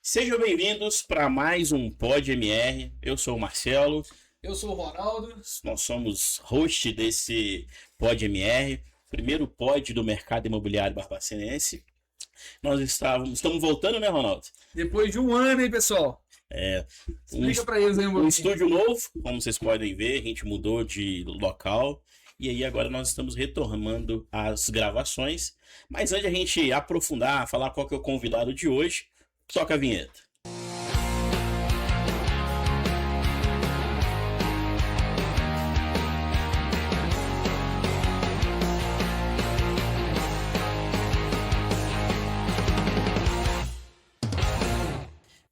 Sejam bem-vindos para mais um Pod MR. Eu sou o Marcelo. Eu sou o Ronaldo. Nós somos host desse Pod MR, primeiro pod do mercado imobiliário barbacenense. Nós estamos voltando, né, Ronaldo? Depois de um ano, hein, pessoal? Explica pra eles aí um estúdio novo, como vocês podem ver, a gente mudou de local. E aí agora nós estamos retomando as gravações. Mas antes de a gente aprofundar, falar qual que é o convidado de hoje, toca a vinheta.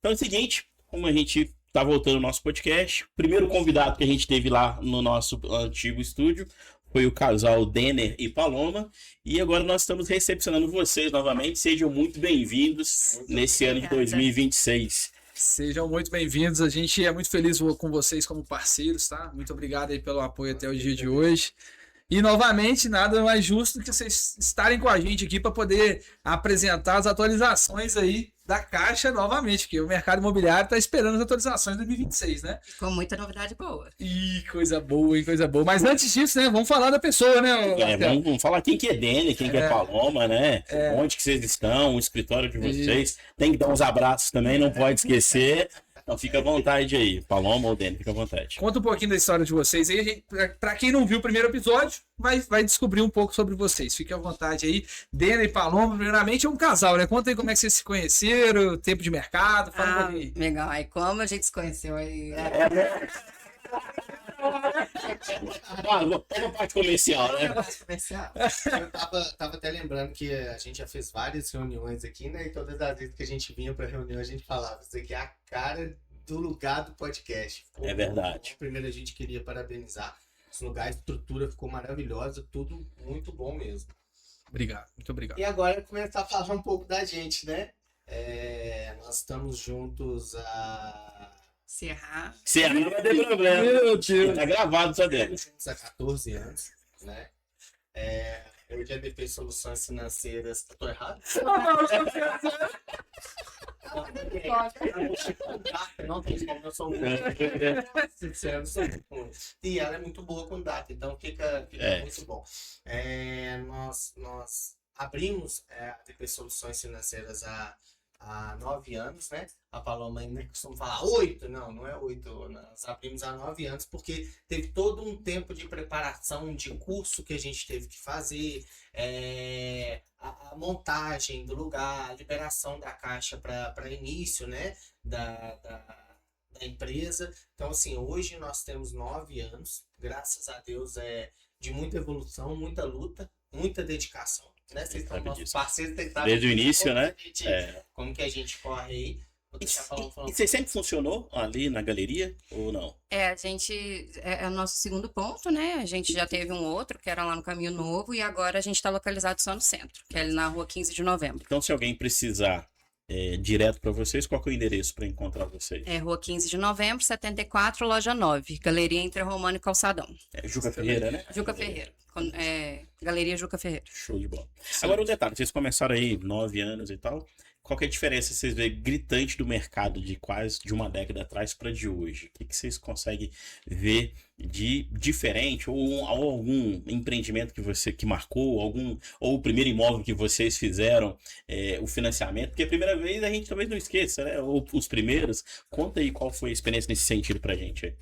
Então é o seguinte, como a gente tá voltando ao nosso podcast, o primeiro convidado que a gente teve lá no nosso antigo estúdio foi o casal Denner e Paloma, e agora nós estamos recepcionando vocês novamente. Sejam muito bem-vindos nesse ano de 2026. Sejam muito bem-vindos, a gente é muito feliz com vocês como parceiros, tá? Muito obrigado aí pelo apoio até o dia de hoje. E novamente, nada mais justo do que vocês estarem com a gente aqui para poder apresentar as atualizações aí da Caixa novamente, porque o mercado imobiliário está esperando as atualizações de 2026, né? Com muita novidade boa. Ih, coisa boa, hein? Coisa boa. Mas antes disso, né? Vamos falar da pessoa, né? Vamos falar quem que é Denner, quem que é Paloma, né? Onde que vocês estão, o escritório de vocês. Tem que dar uns abraços também, não pode esquecer. Então fica à vontade aí, Paloma ou Denner, fica à vontade. Conta um pouquinho da história de vocês aí. Para quem não viu o primeiro episódio, vai descobrir um pouco sobre vocês. Fique à vontade aí. Denner e Paloma, primeiramente, é um casal, né? Conta aí como é que vocês se conheceram, tempo de mercado, fala um pouquinho. Legal, aí como a gente se conheceu aí. Uma parte comercial, né? Eu tava até lembrando que a gente já fez várias reuniões aqui, né? E todas as vezes que a gente vinha pra reunião, a gente falava, isso aqui é a cara do lugar do podcast. É verdade. Primeiro a gente queria parabenizar esse lugar, a estrutura ficou maravilhosa, tudo muito bom mesmo. Obrigado, muito obrigado. E agora começar a falar um pouco da gente, né? Nós estamos juntos Se errar não vai ter problema. Meu Deus. Tá gravado só dentro. juntos há 14 anos, né? Eu já DP Soluções Financeiras. Tô errado? Não tem como, eu sou muito sincero, sou muito ruim. E ela é muito boa com data, então fica muito bom. Nós abrimos a DP Soluções Financeiras há 9 anos, né? A Paloma ainda costuma falar 8, não é 8, nós abrimos há 9 anos porque teve todo um tempo de preparação, de curso que a gente teve que fazer, a montagem do lugar, a liberação da caixa para início, né? Da empresa. Então, assim, hoje nós temos 9 anos, graças a Deus, de muita evolução, muita luta, muita dedicação. Né? Vocês são nossos parceiros, desde o início, né? Como que a gente corre aí. E você sempre funcionou ali na galeria ou não? a gente é o nosso segundo ponto, né? A gente já teve um outro, que era lá no Caminho Novo, e agora a gente está localizado só no centro, que é ali na rua 15 de novembro. Então, se alguém precisar direto para vocês, qual que é o endereço para encontrar vocês? É rua 15 de novembro, 74, loja 9, Galeria Entre Romano e Calçadão. Juca Ferreira, né? Juca Ferreira. Galeria Juca Ferreira. Show de bola. Agora o detalhe, vocês começaram aí 9 anos e tal. Qual que é a diferença, vocês veem, gritante do mercado de quase de uma década atrás para de hoje? O que vocês conseguem ver de diferente? Ou algum empreendimento que marcou, ou o primeiro imóvel que vocês fizeram, o financiamento? Porque a primeira vez a gente talvez não esqueça, né? Ou os primeiros. Conta aí qual foi a experiência nesse sentido pra gente aí.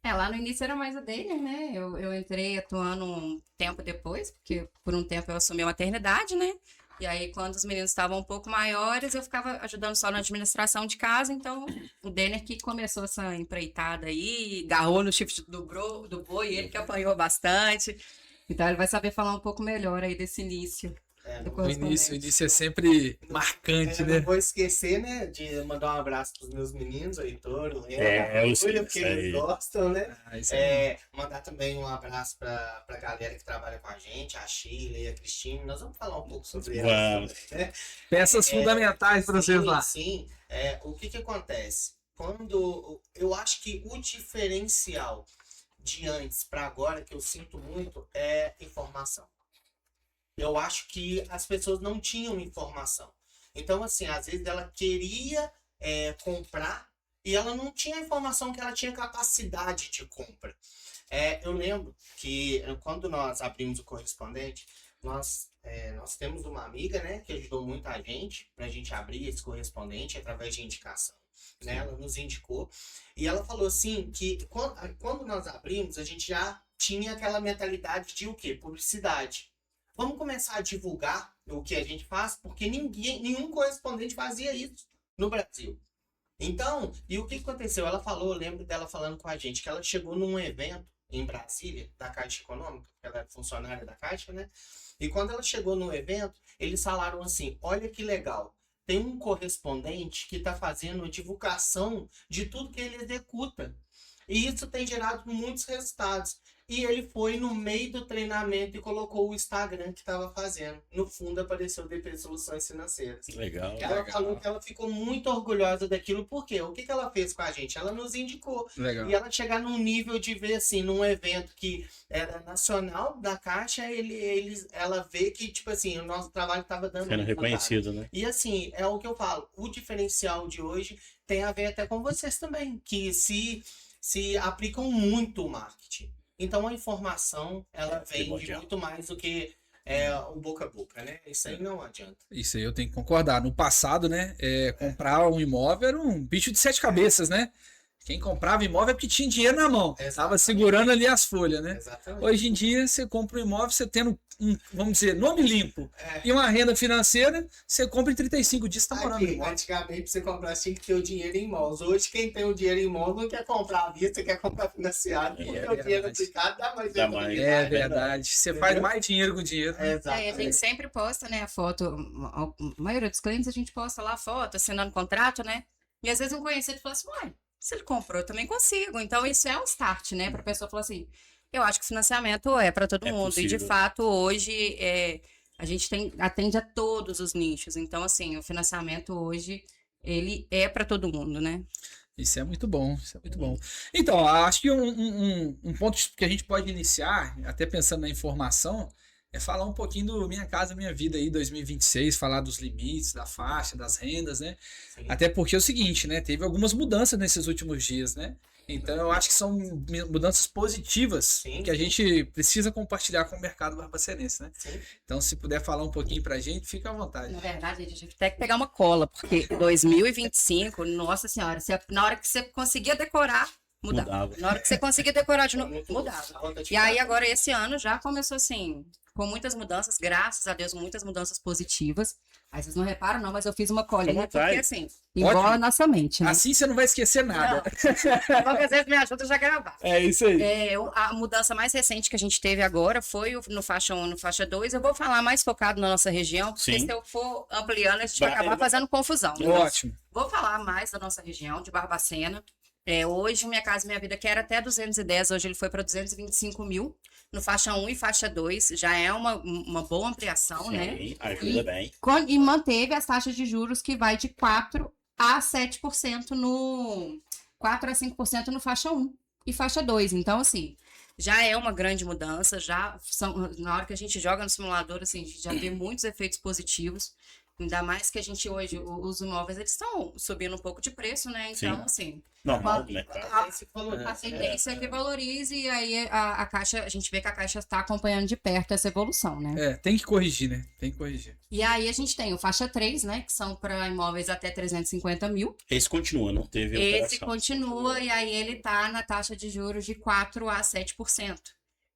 Lá no início era mais a dele, né? Eu entrei atuando um tempo depois, porque por um tempo eu assumi a maternidade, né? E aí, quando os meninos estavam um pouco maiores, eu ficava ajudando só na administração de casa. Então, o Denner que começou essa empreitada aí, agarrou no chifre do boi, ele que apanhou bastante. Então, ele vai saber falar um pouco melhor aí desse início. O início é sempre marcante, né? Não vou esquecer, né, de mandar um abraço pros meus meninos, o Heitor, o Renan, a Júlia, porque eles gostam, né? Mandar também um abraço pra galera que trabalha com a gente, a Sheila e a Cristina. Nós vamos falar um pouco sobre elas também, né? Peças fundamentais para vocês lá. Sim, o que acontece? Eu acho que o diferencial de antes para agora, que eu sinto muito, é informação. Eu acho que as pessoas não tinham informação. Então, assim, às vezes ela queria comprar e ela não tinha a informação que ela tinha capacidade de compra. Eu lembro que quando nós abrimos o correspondente, nós temos uma amiga, né, que ajudou muito a gente para a gente abrir esse correspondente através de indicação. Né? Ela nos indicou e ela falou assim que quando nós abrimos, a gente já tinha aquela mentalidade de o quê? Publicidade. Vamos começar a divulgar o que a gente faz, porque nenhum correspondente fazia isso no Brasil. Então, e o que aconteceu? Ela falou, eu lembro dela falando com a gente, que ela chegou num evento em Brasília, da Caixa Econômica, porque ela é funcionária da Caixa, né? E quando ela chegou no evento, eles falaram assim, olha que legal, tem um correspondente que está fazendo divulgação de tudo que ele executa. E isso tem gerado muitos resultados. E ele foi no meio do treinamento e colocou o Instagram que estava fazendo. No fundo apareceu o DP Soluções Financeiras. Legal. Ela falou que ela ficou muito orgulhosa daquilo. Por quê? O que ela fez com a gente? Ela nos indicou. Legal. E ela chegar num nível de ver assim, num evento que era nacional da Caixa, ela vê que, tipo assim, o nosso trabalho estava dando Sendo reconhecido, né? e assim, é o que eu falo, o diferencial de hoje tem a ver até com vocês também, que se aplicam muito o marketing. Então a informação, ela vende primordial. muito mais do que o boca a boca, né? Isso aí não adianta. Isso aí eu tenho que concordar. No passado, né, comprar um imóvel era um bicho de 7 cabeças, né? Quem comprava imóvel é porque tinha dinheiro na mão. Exatamente. Tava segurando ali as folhas, né? Exatamente. Hoje em dia, você compra um imóvel, você tendo, vamos dizer, nome limpo e uma renda financeira, você compra em 35 dias, tá morando no Aqui, imóvel. antigamente, pra você comprar, tinha que ter o dinheiro em mãos. Hoje, quem tem o dinheiro em mãos não quer comprar à vista, quer comprar financiado. Porque o dinheiro aplicado dá mais Dá mais. É verdade. Você faz mais dinheiro com o dinheiro. né? A Exatamente. gente sempre posta, né, a foto, a maioria dos clientes a gente posta lá a foto, assinando contrato, né? E às vezes um conhecido fala assim, uai, se ele comprou, eu também consigo. Então isso é um start, né, pra pessoa falar assim, eu acho que financiamento é para todo É mundo. E de possível. fato, hoje, a gente atende a todos os nichos. Então, assim, o financiamento hoje, ele é para todo mundo, né? Isso é muito bom, isso é muito bom. Então, acho que um ponto que a gente pode iniciar, até pensando na informação, é falar um pouquinho do Minha Casa Minha Vida aí 2026, falar dos limites, da faixa, das rendas, né? Sim. Até porque é o seguinte, né? Teve algumas mudanças nesses últimos dias, né? Então eu acho que são mudanças positivas Sim. que a gente precisa compartilhar com o mercado barbacenense, né? Sim. Então se puder falar um pouquinho pra gente, fica à vontade. Na verdade, a gente tem que pegar uma cola, porque 2025, nossa senhora, na hora que você conseguia decorar, mudava. Na hora que você conseguia decorar de novo, mudava. E aí, agora, esse ano já começou assim, com muitas mudanças, graças a Deus, muitas mudanças positivas. Aí vocês não reparam, não, mas eu fiz uma colinha, Fica à vontade. porque assim, igual Ótimo. a nossa mente, né? Assim você não vai esquecer nada. Qualquer vez me ajuda já a gravar. É isso aí. A mudança mais recente que a gente teve agora foi no faixa 1 e no faixa 2. Eu vou falar mais focado na nossa região, porque Sim. se eu for ampliando, a gente vai acabar fazendo confusão. Né? Ótimo. Vou falar mais da nossa região, de Barbacena. Hoje, Minha Casa Minha Vida, que era até 210, hoje ele foi para 225 mil. No faixa 1 e faixa 2, já é uma boa ampliação, né? Sim, ajuda bem. E manteve as taxas de juros que vai de 4 a 7% 4 a 5% no faixa 1 e faixa 2. Então, assim, já é uma grande mudança, na hora que a gente joga no simulador, assim, a gente já vê muitos efeitos positivos. Ainda mais que a gente hoje, os imóveis, eles estão subindo um pouco de preço, né? Então, Sim. assim, Normal, né? a tendência é que valorize e aí a Caixa, a gente vê que a Caixa está acompanhando de perto essa evolução, né? Tem que corrigir, né? Tem que corrigir. E aí a gente tem o faixa 3, né? Que são para imóveis até 350 mil. Esse continua, não teve Esse alteração. continua e aí ele tá na taxa de juros de 4 a 7%.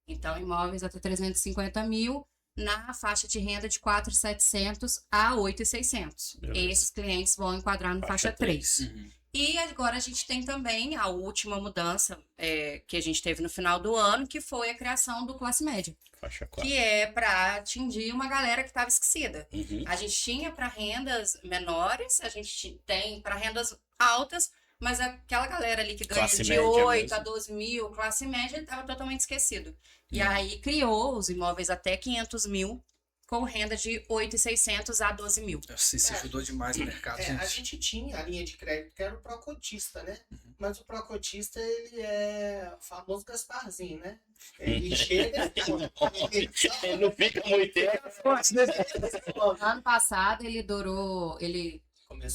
Então, imóveis até 350 mil na faixa de renda de 4.700 a 8.600. Beleza. Esses clientes vão enquadrar no faixa 3. E agora a gente tem também a última mudança que a gente teve no final do ano, que foi a criação do Classe Média, Faixa 4. que é para atingir uma galera que estava esquecida. Uhum. A gente tinha para rendas menores, a gente tem para rendas altas, mas aquela galera ali que ganha Classe de média 8 mesmo. a 12 mil, classe média, estava totalmente esquecido. E aí criou os imóveis até 500 mil, com renda de 8.600 a 12 mil. Nossa, isso ajudou demais no mercado, A gente. gente tinha a linha de crédito que era o Procotista, né? Mas o Procotista, ele é o famoso Gasparzinho, né? Ele chega... Ele não fica muito tempo. Ano passado ele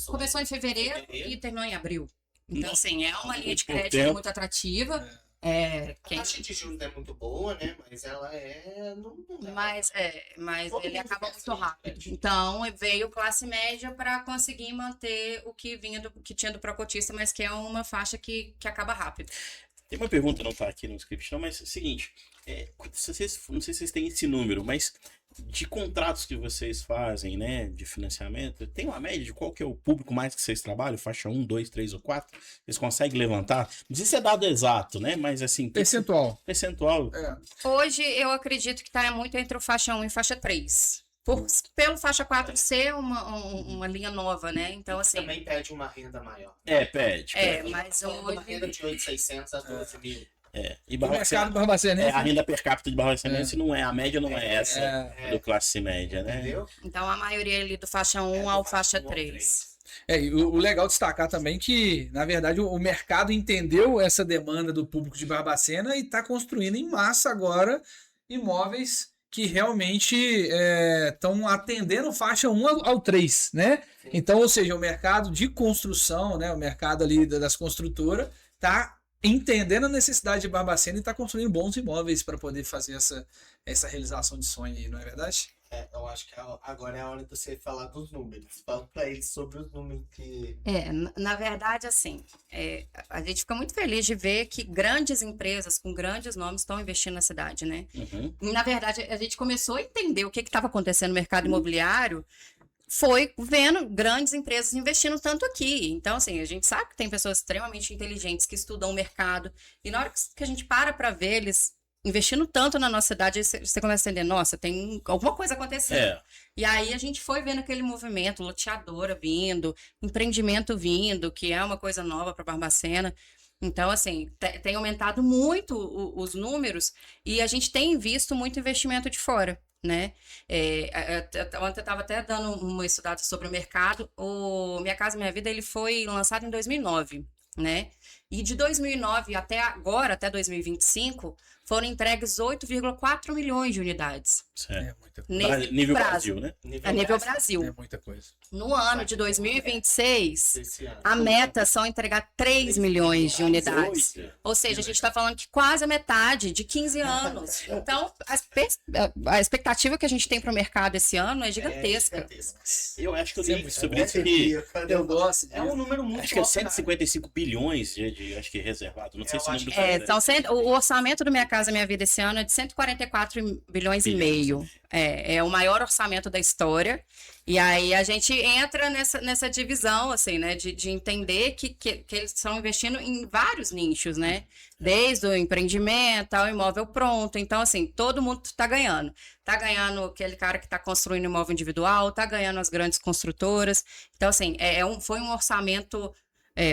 começou em fevereiro Fevereiro. e terminou em abril. Então, Nossa, assim, é uma linha de pouco crédito tempo. muito atrativa. A taxa de juros não é muito boa, né? Mas ela é... Mas Todo ele mundo acaba quer muito ser rápido. crédito. Então, veio classe média para conseguir manter o que que tinha do Procotista, mas que é uma faixa que acaba rápido. Tem uma pergunta, não tá aqui no script, não, mas é o seguinte: não sei se vocês têm esse número, mas de contratos que vocês fazem, né, de financiamento, tem uma média de qual que é o público mais que vocês trabalham? Faixa 1, 2, 3 ou 4? Vocês conseguem levantar? Não sei se é dado exato, né, mas assim... Percentual. Percentual. Hoje, eu acredito que está muito entre o faixa 1 e faixa 3. Pelo faixa 4 ser uma linha nova, né? Então, assim... Também pede uma renda maior. Pede. Mas Uma renda hoje... de 8.600 a 12 mil. E O mercado barbacenense. a renda per capita de Barbacenense não é, a média não é essa É. do classe média, né? Entendeu? Então, a maioria ali do faixa 1 ao faixa 3. E o legal destacar também que, na verdade, o mercado entendeu essa demanda do público de Barbacena e está construindo em massa agora imóveis que realmente estão atendendo faixa 1 ao 3, né? Sim. Então, ou seja, o mercado de construção, né, o mercado ali das construtoras, está entendendo a necessidade de Barbacena e está construindo bons imóveis para poder fazer essa realização de sonho aí, não é verdade? Eu acho que agora é a hora de você falar dos números. Fala pra eles sobre os números que... Na verdade, assim, a gente fica muito feliz de ver que grandes empresas com grandes nomes estão investindo na cidade, né? Uhum. E, na verdade, a gente começou a entender o que estava acontecendo no mercado imobiliário foi vendo grandes empresas investindo tanto aqui. Então, assim, a gente sabe que tem pessoas extremamente inteligentes que estudam o mercado e na hora que a gente para ver eles investindo tanto na nossa cidade, aí você começa a entender, nossa, tem alguma coisa acontecendo. E aí a gente foi vendo aquele movimento, loteadora vindo, empreendimento vindo, que é uma coisa nova para Barbacena. Então, assim, tem aumentado muito os números e a gente tem visto muito investimento de fora, né? Ontem eu estava até dando uma estudada sobre o mercado. O Minha Casa Minha Vida, ele foi lançado em 2009, né? E de 2009 até agora, até 2025, foram entregues 8,4 milhões de unidades. Certo. Muita coisa. Nesse Nível prazo. Brasil, né? A nível Brasil. É muita coisa. No ano de 2026, Esse ano. a meta são entregar 3 milhões de unidades. Ou seja, a gente está falando que quase a metade de 15 anos. Então, a expectativa que a gente tem para o mercado esse ano é gigantesca. Eu acho que eu Isso é li muito sobre bom. isso que... Eu gosto. É um número muito Acho que é alto, cara. 155 bilhões acho que reservado. Não sei Eu se o acho número que tá Então, o orçamento do Minha Casa Minha Vida esse ano é de 144 bilhões e meio. É o maior orçamento da história. E aí a gente entra nessa divisão, assim, né? De entender que eles estão investindo em vários nichos, né? Desde o empreendimento ao imóvel pronto. Então, assim, todo mundo está ganhando. Está ganhando aquele cara que está construindo imóvel individual, está ganhando as grandes construtoras. Então, assim, foi um orçamento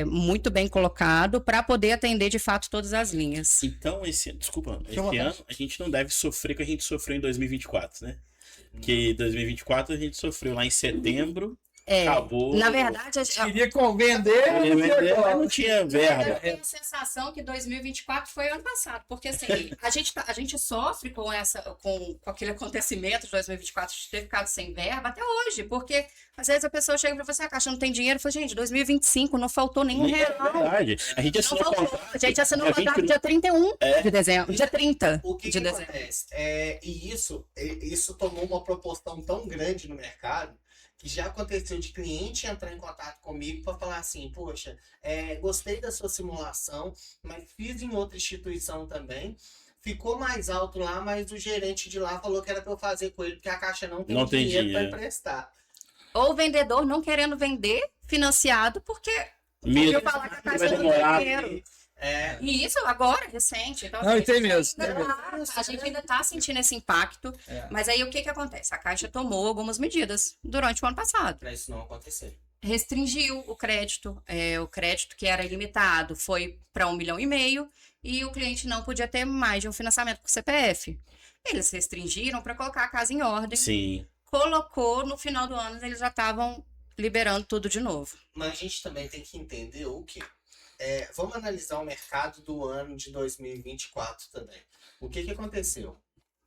muito bem colocado para poder atender de fato todas as linhas. Então, esse à vontade. ano a gente não deve sofrer o que a gente sofreu em 2024, né? Que 2024 a gente sofreu lá em setembro, acabou. Na verdade, Queria vender, não tinha verba. eu tenho a sensação que 2024 foi ano passado, porque assim, a gente sofre com aquele acontecimento de 2024 de ter ficado sem verba até hoje, porque às vezes a pessoa chega para você, a Caixa não tem dinheiro, eu falo, gente, 2025 não faltou nenhum É real. verdade. A gente Não assinou faltou. contrato. A gente assinou o dia contrato 20. dia 31 de dezembro, dia 30 O que de que dezembro. acontece? E isso tomou uma proporção tão grande no mercado que já aconteceu de cliente entrar em contato comigo para falar assim, poxa, gostei da sua simulação, mas fiz em outra instituição também. Ficou mais alto lá, mas o gerente de lá falou que era para eu fazer com ele, porque a Caixa não tem dinheiro para emprestar. Ou o vendedor não querendo vender financiado porque Medo eu falar que a Caixa vai não tem demorar. dinheiro. E isso agora, recente. Então, Não, assim, e tem mesmo, a gente ainda está sentindo esse impacto. Mas aí o que acontece? A Caixa tomou algumas medidas durante o ano passado. Para isso não acontecer. restringiu o crédito. O crédito que era ilimitado foi para 1,5 milhão e o cliente não podia ter mais de um financiamento por CPF. Eles restringiram para colocar a casa em ordem. Sim. Colocou, no final do ano, eles já estavam liberando tudo de novo. Mas a gente também tem que entender o quê? Vamos analisar o mercado do ano de 2024 também. O que aconteceu?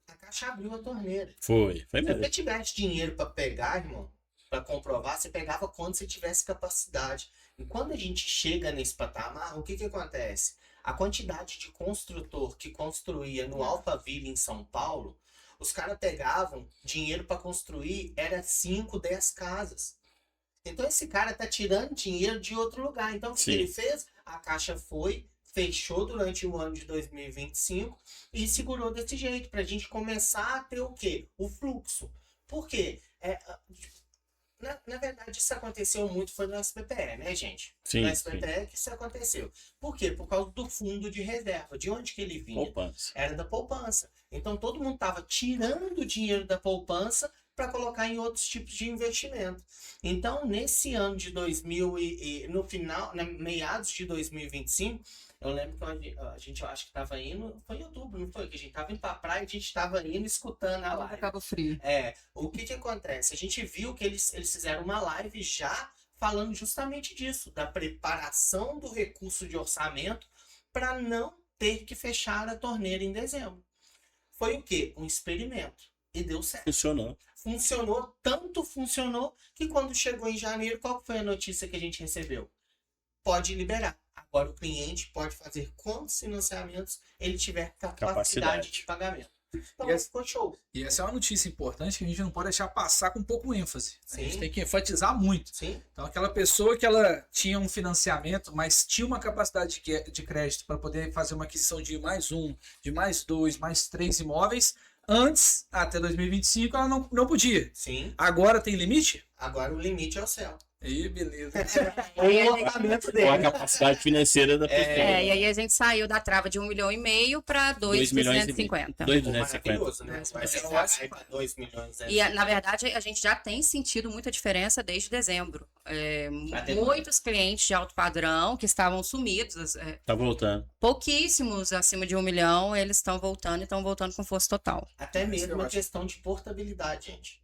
A Caixa abriu a torneira. Foi Se mesmo. você tivesse dinheiro para pegar, irmão, para comprovar, você pegava quando você tivesse capacidade. E quando a gente chega nesse patamar, o que acontece? A quantidade de construtor que construía no Alphaville, em São Paulo, os caras pegavam dinheiro para construir, era 5, 10 casas. Então esse cara tá tirando dinheiro de outro lugar. Então o que Sim. ele fez? A Caixa foi, fechou durante o ano de 2025 e segurou desse jeito, pra gente começar a ter o quê? O fluxo. Por quê? Na verdade, isso aconteceu muito, foi no SBPE, né, gente? Sim, No sim. SBPE que isso aconteceu. Por quê? Por causa do fundo de reserva. De onde que ele vinha? Poupança. Era da poupança. Então todo mundo estava tirando o dinheiro da poupança para colocar em outros tipos de investimento. Então, nesse ano de 2000 no final, meados de 2025, eu lembro que a gente, eu acho que estava indo, foi em outubro, não foi? Que a gente estava indo para a praia, a gente estava indo escutando a live. Cabo Frio. O que acontece? A gente viu que eles fizeram uma live já falando justamente disso, da preparação do recurso de orçamento para não ter que fechar a torneira em dezembro. Foi o quê? Um experimento. E deu certo. Funcionou. Funcionou, tanto funcionou, que quando chegou em janeiro, qual foi a notícia que a gente recebeu? Pode liberar. Agora o cliente pode fazer quantos financiamentos ele tiver capacidade de pagamento. Então, ficou show. E essa é uma notícia importante que a gente não pode deixar passar com pouco ênfase. A Sim. gente tem que enfatizar muito. Sim. Então, aquela pessoa que ela tinha um financiamento, mas tinha uma capacidade de crédito para poder fazer uma aquisição de mais um, de mais dois, mais 3 imóveis, antes, até 2025, ela não podia. Sim. Agora tem limite? Agora o limite é o céu. Aí, beleza. O orçamento Com a dele. capacidade financeira da pessoa. E aí a gente saiu da trava de 1,5 milhão para 2,250. 2,250. Maravilhoso, né? Vai ser para 2 milhões. E, na verdade, a gente já tem sentido muita diferença desde dezembro. Muitos clientes de alto padrão que estavam sumidos, Tá voltando. pouquíssimos acima de 1 milhão, eles estão voltando e estão voltando com força total. Até mesmo eu uma acho. questão de portabilidade, gente.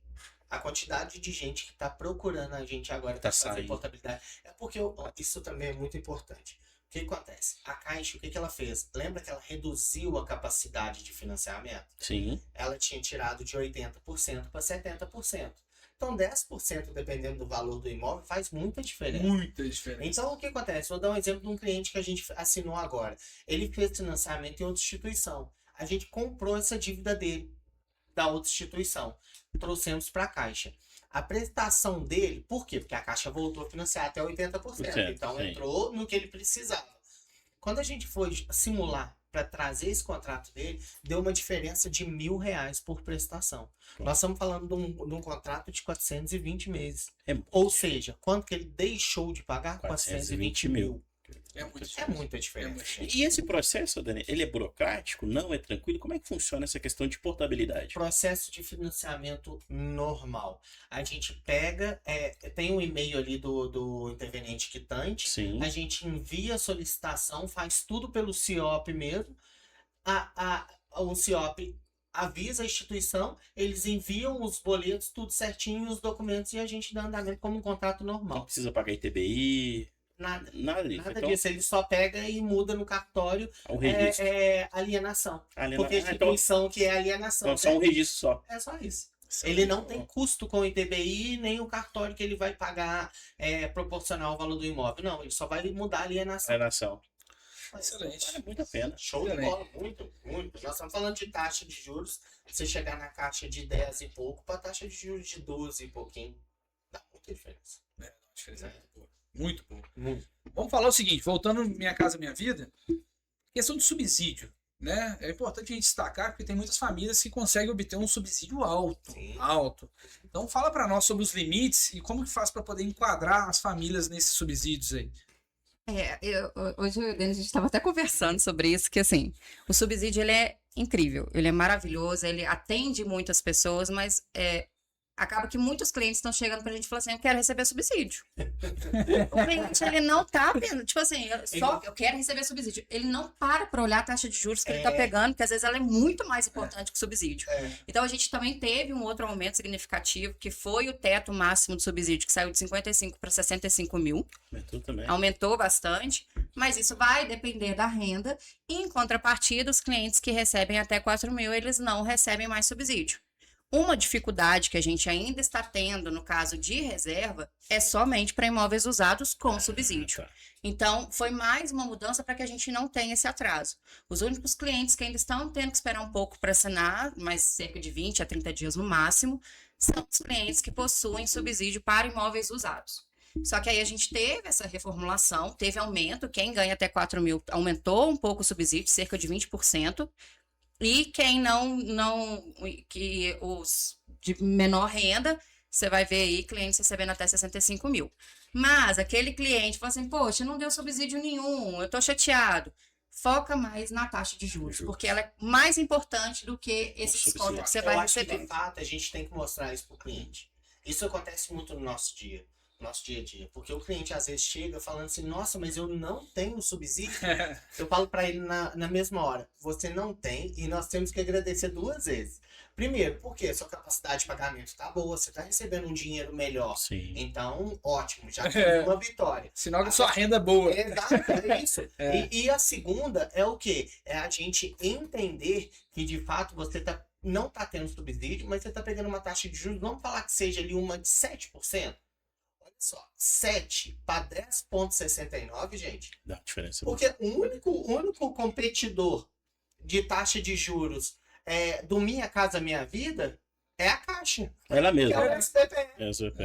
A quantidade de gente que está procurando a gente agora Tá para fazer saindo. portabilidade. É porque isso também é muito importante. O que acontece? A Caixa, o que ela fez? Lembra que ela reduziu a capacidade de financiamento? Sim. Ela tinha tirado de 80% para 70%. Então, 10%, dependendo do valor do imóvel, faz muita diferença. Muita diferença. Então, o que acontece? Vou dar um exemplo de um cliente que a gente assinou agora. Ele fez financiamento em outra instituição. A gente comprou essa dívida dele, da outra instituição. Trouxemos para a Caixa. A prestação dele, por quê? Porque a Caixa voltou a financiar até 80%. Então, sim. entrou no que ele precisava. Quando a gente foi simular para trazer esse contrato dele, deu uma diferença de R$1.000 por prestação. Nós estamos falando de um contrato de 420 meses. Ou seja, quanto que ele deixou de pagar? 420 mil. É muito É diferente. muita diferença. gente. E esse processo, Dani, ele é burocrático? Não é tranquilo? Como é que funciona essa questão de portabilidade? Processo de financiamento normal. A gente pega, tem um e-mail ali do interveniente quitante, Sim. a gente envia a solicitação, faz tudo pelo CIOP mesmo, o CIOP avisa a instituição, eles enviam os boletos, tudo certinho, os documentos, e a gente dá andamento como um contrato Não normal. precisa pagar ITBI, Nada. nada disso. Nada Então, disso, ele só pega e muda no cartório o registro. alienação. Aliena- Porque a então, instituição que é alienação. então, só um registro só. É só isso. Ele não tem custo com o ITBI, nem o cartório que ele vai pagar proporcional ao valor do imóvel. Não, ele só vai mudar a alienação. Alienação. Excelente. Vale muito a pena. Show de Excelente. bola, muito, muito. Nós estamos falando de taxa de juros, você chegar na taxa de 10 e pouco para taxa de juros de 12 e pouquinho. Dá muita diferença. A diferença é muito boa. Muito boa. Muito. Vamos falar o seguinte, voltando Minha Casa Minha Vida, questão de subsídio, né? É importante a gente destacar porque tem muitas famílias que conseguem obter um subsídio alto, Sim. alto. Então fala para nós sobre os limites e como que faz para poder enquadrar as famílias nesses subsídios aí. Hoje a gente estava até conversando sobre isso, que assim, o subsídio ele é incrível, ele é maravilhoso, ele atende muitas pessoas, mas acaba que muitos clientes estão chegando pra gente e falando assim, eu quero receber subsídio. O cliente, ele não tá vendo, tipo assim, eu quero receber subsídio. Ele não para olhar a taxa de juros que ele tá pegando, porque às vezes ela é muito mais importante que o subsídio. Então, a gente também teve um outro aumento significativo, que foi o teto máximo do subsídio, que saiu de 55 para 65 mil. Aumentou também. Aumentou bastante, mas isso vai depender da renda. E, em contrapartida, os clientes que recebem até 4 mil, eles não recebem mais subsídio. Uma dificuldade que a gente ainda está tendo no caso de reserva é somente para imóveis usados com subsídio. Tá. Então, foi mais uma mudança para que a gente não tenha esse atraso. Os únicos clientes que ainda estão tendo que esperar um pouco para assinar, mais cerca de 20 a 30 dias no máximo, são os clientes que possuem subsídio para imóveis usados. Só que aí a gente teve essa reformulação, teve aumento, quem ganha até 4 mil aumentou um pouco o subsídio, cerca de 20%, e quem que os de menor renda, você vai ver aí clientes recebendo até 65 mil. Mas aquele cliente fala assim, poxa, não deu subsídio nenhum, eu tô chateado. Foca mais na taxa de juros, porque ela é mais importante do que esse desconto que você vai receber. De fato, a gente tem que mostrar isso pro cliente. Isso acontece muito no nosso dia a dia. Porque o cliente às vezes chega falando assim, nossa, mas eu não tenho subsídio. Eu falo para ele na mesma hora, você não tem e nós temos que agradecer 2 vezes. Primeiro, porque a sua capacidade de pagamento tá boa, você tá recebendo um dinheiro melhor. Sim. Então, ótimo, já teve uma vitória. Sinal que sua renda é boa. Exato, é isso. E a segunda é o quê? É a gente entender que de fato você não tá tendo subsídio, mas você tá pegando uma taxa de juros, vamos falar que seja ali uma de 7%. Olha só, 7 para 10,69, gente. Dá diferença. Porque o único competidor de taxa de juros do Minha Casa Minha Vida é a Caixa. Ela Que é mesma. o SPPE. É o SPPE.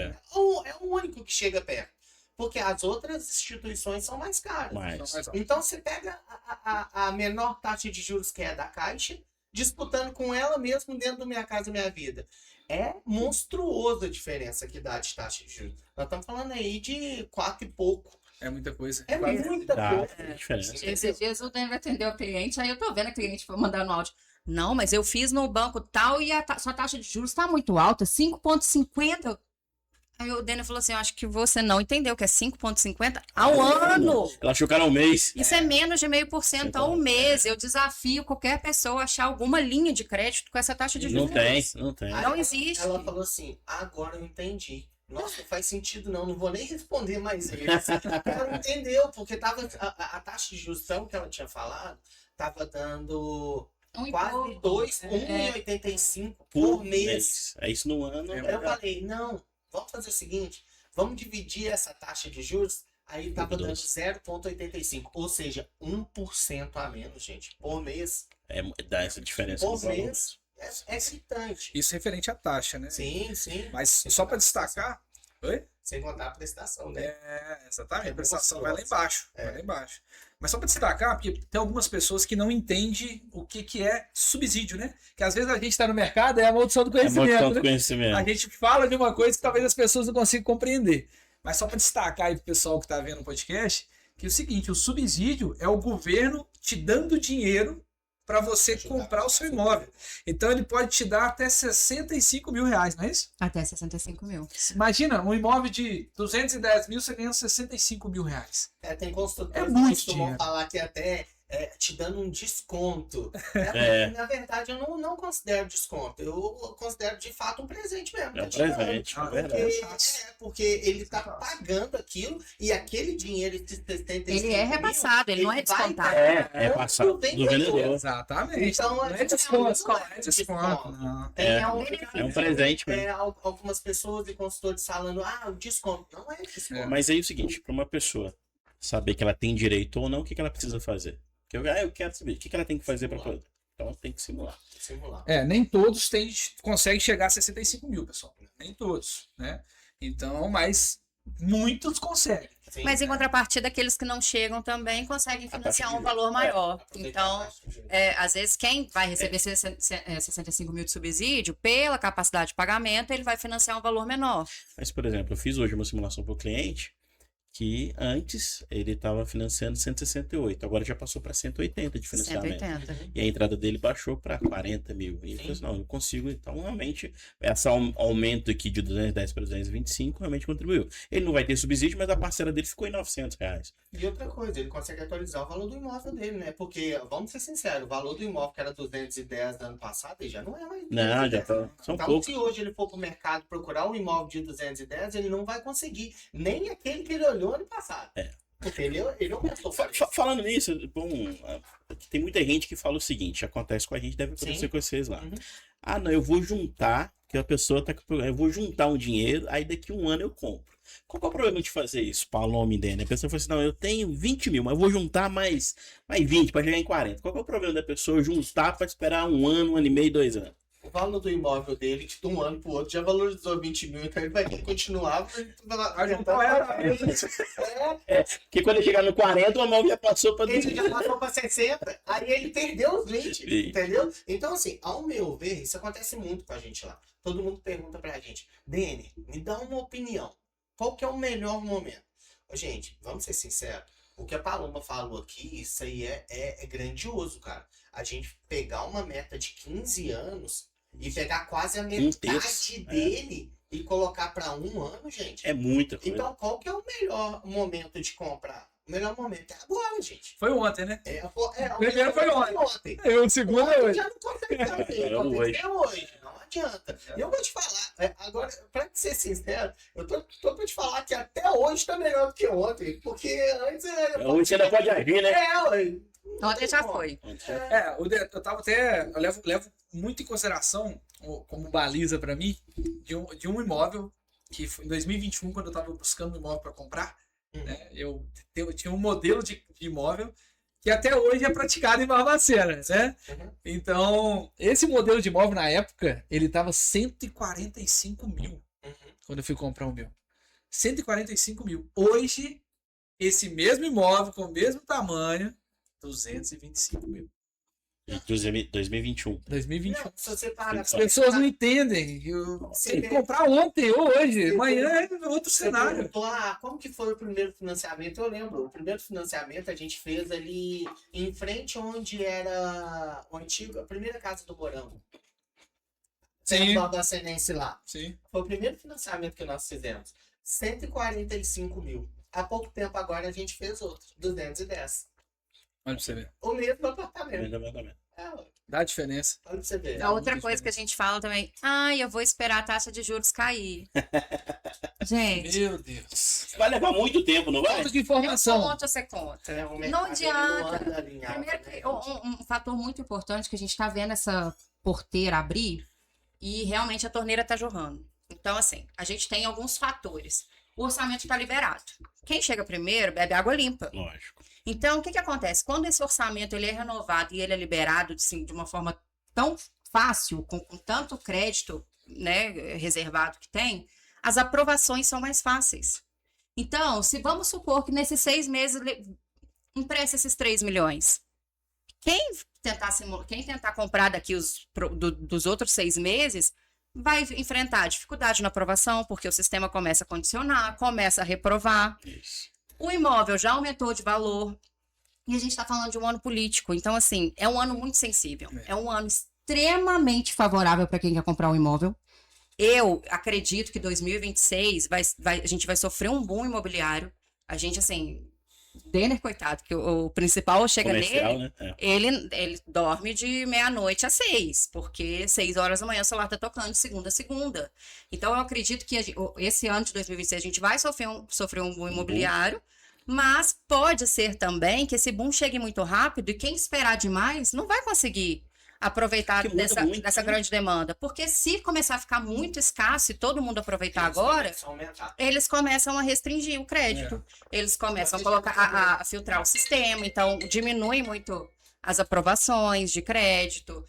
É o único que chega perto. Porque as outras instituições são mais caras. Mas, Então você pega a menor taxa de juros que é da Caixa, disputando com ela mesmo dentro do Minha Casa Minha Vida. É monstruosa a diferença que dá de taxa de juros. Nós estamos falando aí de 4 e pouco. É muita coisa. É muita dá coisa. diferença. Esses dias o Daniel atendeu o cliente, aí eu tô vendo a cliente mandando no áudio. Não, mas eu fiz no banco tal e sua taxa de juros está muito alta, 5,50. Aí o Daniel falou assim, eu acho que você não entendeu que é 5,50 ao ano. Ela achou que era um mês. Isso é menos de 0,5% ao mês. Eu desafio qualquer pessoa a achar alguma linha de crédito com essa taxa de Não juros. tem, não tem. Não existe. Ela falou assim, agora eu entendi. Nossa, não faz sentido não vou nem responder mais isso. Ela não entendeu, porque tava, a taxa de juros que ela tinha falado, tava dando quase 1,85 por mês. É isso no ano. Eu falei, não, vamos fazer o seguinte, vamos dividir essa taxa de juros, aí tava dando 0,85, ou seja, 1% a menos, gente, por mês. Dá essa diferença. Por mês. É gritante. Isso referente à taxa, né? Sim, sim. Mas só para destacar. Oi? Sem contar a prestação, né? Exatamente. A prestação gostoso. vai lá embaixo. Vai lá embaixo. Mas só para destacar, porque tem algumas pessoas que não entendem o que é subsídio, né? Que às vezes a gente está no mercado, é a maldição do conhecimento. É né? conhecimento. A gente fala de uma coisa que talvez as pessoas não consigam compreender. Mas só para destacar aí pro pessoal que está vendo o podcast, que é o seguinte, o subsídio é o governo te dando dinheiro para você comprar o seu imóvel. Então ele pode te dar até 65 mil reais, não é isso? Até 65 mil. Imagina, um imóvel de 210 mil, você ganha 65 mil reais. Tem consultores É que muito costumam dinheiro. falar que até te dando um desconto. Na verdade, eu não considero desconto. Eu considero de fato um presente mesmo. É um Tá te dando. presente, é Porque, verdade. porque ele tá pagando aquilo e aquele dinheiro de 75 Ele é repassado, ele não é descontado. É passado do vendedor. Exatamente. Então, não é desconto. não Não é desconto. Não. É um presente mesmo. Algumas pessoas e consultores falando, o desconto. Não é desconto. Mas aí é o seguinte, para uma pessoa saber que ela tem direito ou não, o que ela precisa fazer? Porque eu quero saber o que ela tem que fazer para poder. Então ela tem que simular. Nem todos conseguem chegar a 65 mil, pessoal. Nem todos, né? Então, mas muitos conseguem. Sim, Mas em contrapartida, aqueles que não chegam também conseguem financiar um de valor maior. aproveitar Então, a taxa de juros. às vezes, quem vai receber 65 mil de subsídio, pela capacidade de pagamento, ele vai financiar um valor menor. Mas, por exemplo, eu fiz hoje uma simulação para o cliente que antes ele estava financiando 168, agora já passou para 180 de financiamento. 180. E a entrada dele baixou para 40 mil. E ele falou assim, não, eu consigo. Então, realmente, esse aumento aqui de 210 para 225 realmente contribuiu. Ele não vai ter subsídio, mas a parcela dele ficou em R$ 900. E outra coisa, ele consegue atualizar o valor do imóvel dele, né? Porque, vamos ser sinceros, o valor do imóvel que era 210 no ano passado, ele já não é mais 210. Não, já tá. São Então, poucos. se hoje ele for pro mercado procurar um imóvel de 210, ele não vai conseguir. Nem aquele que ele olhou ano passado. Porque ele aumentou. Falando nisso, bom, tem muita gente que fala o seguinte, acontece com a gente, deve acontecer com vocês lá. Uhum. Ah, não, eu vou juntar, que a pessoa tá com, eu vou juntar um dinheiro, aí daqui um ano eu compro. Qual que é o problema de fazer isso, Paloma e Dene? A pessoa fala assim, não, eu tenho 20 mil, mas eu vou juntar mais 20 para chegar em 40. Qual que é o problema da pessoa juntar para esperar um ano e meio, 2 anos? O valor do imóvel dele, de um ano pro outro, já valorizou 20 mil, então ele vai ter que continuar. Porque quando ele chegar no 40, o imóvel já passou para Ele já passou para 60, aí ele perdeu os 20, Sim. entendeu? Então, assim, ao meu ver, isso acontece muito com a gente lá. Todo mundo pergunta pra gente, Dene, me dá uma opinião. Qual que é o melhor momento? Ô, gente, vamos ser sinceros. O que a Paloma falou aqui, isso aí é grandioso, cara. A gente pegar uma meta de 15 anos e pegar quase a metade dele e colocar para um ano, gente. É muita coisa. Então, qual que é o melhor momento de comprar? O melhor momento é agora, gente. Foi ontem, né? O Primeiro foi ontem. O segundo é Ontem hoje. já não consegue fazer, é hoje. Não adianta. E eu vou te falar, agora, pra ser sincero, eu tô pra te falar que até hoje tá melhor do que ontem. Porque antes era. Hoje você ainda pode agir, né? Ontem já foi. Eu levo muito em consideração, como baliza pra mim, de um imóvel que foi em 2021, quando eu tava buscando um imóvel pra comprar, né, eu tinha um modelo de imóvel que até hoje é praticado em Barbacena, né? Então, esse modelo de imóvel na época, ele tava 145 mil quando eu fui comprar o meu. 145 mil. Hoje, esse mesmo imóvel, com o mesmo tamanho, 225 mil. 2021. 2021. Não, se você parar As pessoas não entendem. Tem que comprar ontem ou hoje. Amanhã é outro cenário. Como que foi o primeiro financiamento? Eu lembro. O primeiro financiamento a gente fez ali em frente onde era a primeira casa do Morango. Sim. Barbacenense lá. Sim. Foi o primeiro financiamento que nós fizemos. 145 mil. Há pouco tempo agora a gente fez outro. 210. Olha pra você ver. O mesmo apartamento. Dá a diferença. Olha pra você ver. A outra coisa que a gente fala também, eu vou esperar a taxa de juros cair. Gente, Meu Deus. Vai levar muito tempo, não vai? Falta de informação. conta você conta. O Não mercado, ele adianta. anda alinhado, Primeiro, né? um fator muito importante que a gente está vendo essa porteira abrir e realmente a torneira está jorrando. Então, assim, a gente tem alguns fatores. O orçamento está liberado. Quem chega primeiro bebe água limpa. Lógico. Então, o que acontece? Quando esse orçamento ele é renovado e ele é liberado assim, de uma forma tão fácil, com tanto crédito, né, reservado que tem, as aprovações são mais fáceis. Então, se vamos supor que nesses 6 meses empresta esses 3 milhões, quem tentar comprar daqui dos outros 6 meses vai enfrentar dificuldade na aprovação, porque o sistema começa a condicionar, começa a reprovar. Isso. O imóvel já aumentou de valor. E a gente está falando de um ano político. Então, assim, é um ano muito sensível. É um ano extremamente favorável para quem quer comprar um imóvel. Eu acredito que 2026 a gente vai sofrer um boom imobiliário. A gente, assim, Denner, coitado, que o principal chega Comercial, nele, né? ele dorme de meia-noite às 6, porque 6 horas da manhã o celular tá tocando de segunda a segunda. Então, eu acredito que esse ano de 2026 a gente vai sofrer um boom imobiliário, mas pode ser também que esse boom chegue muito rápido e quem esperar demais não vai conseguir aproveitar dessa grande demanda. Porque se começar a ficar muito escasso e todo mundo aproveitar agora, eles começam a restringir o crédito. Eles começam a colocar, a filtrar o sistema. Então, diminui muito as aprovações de crédito.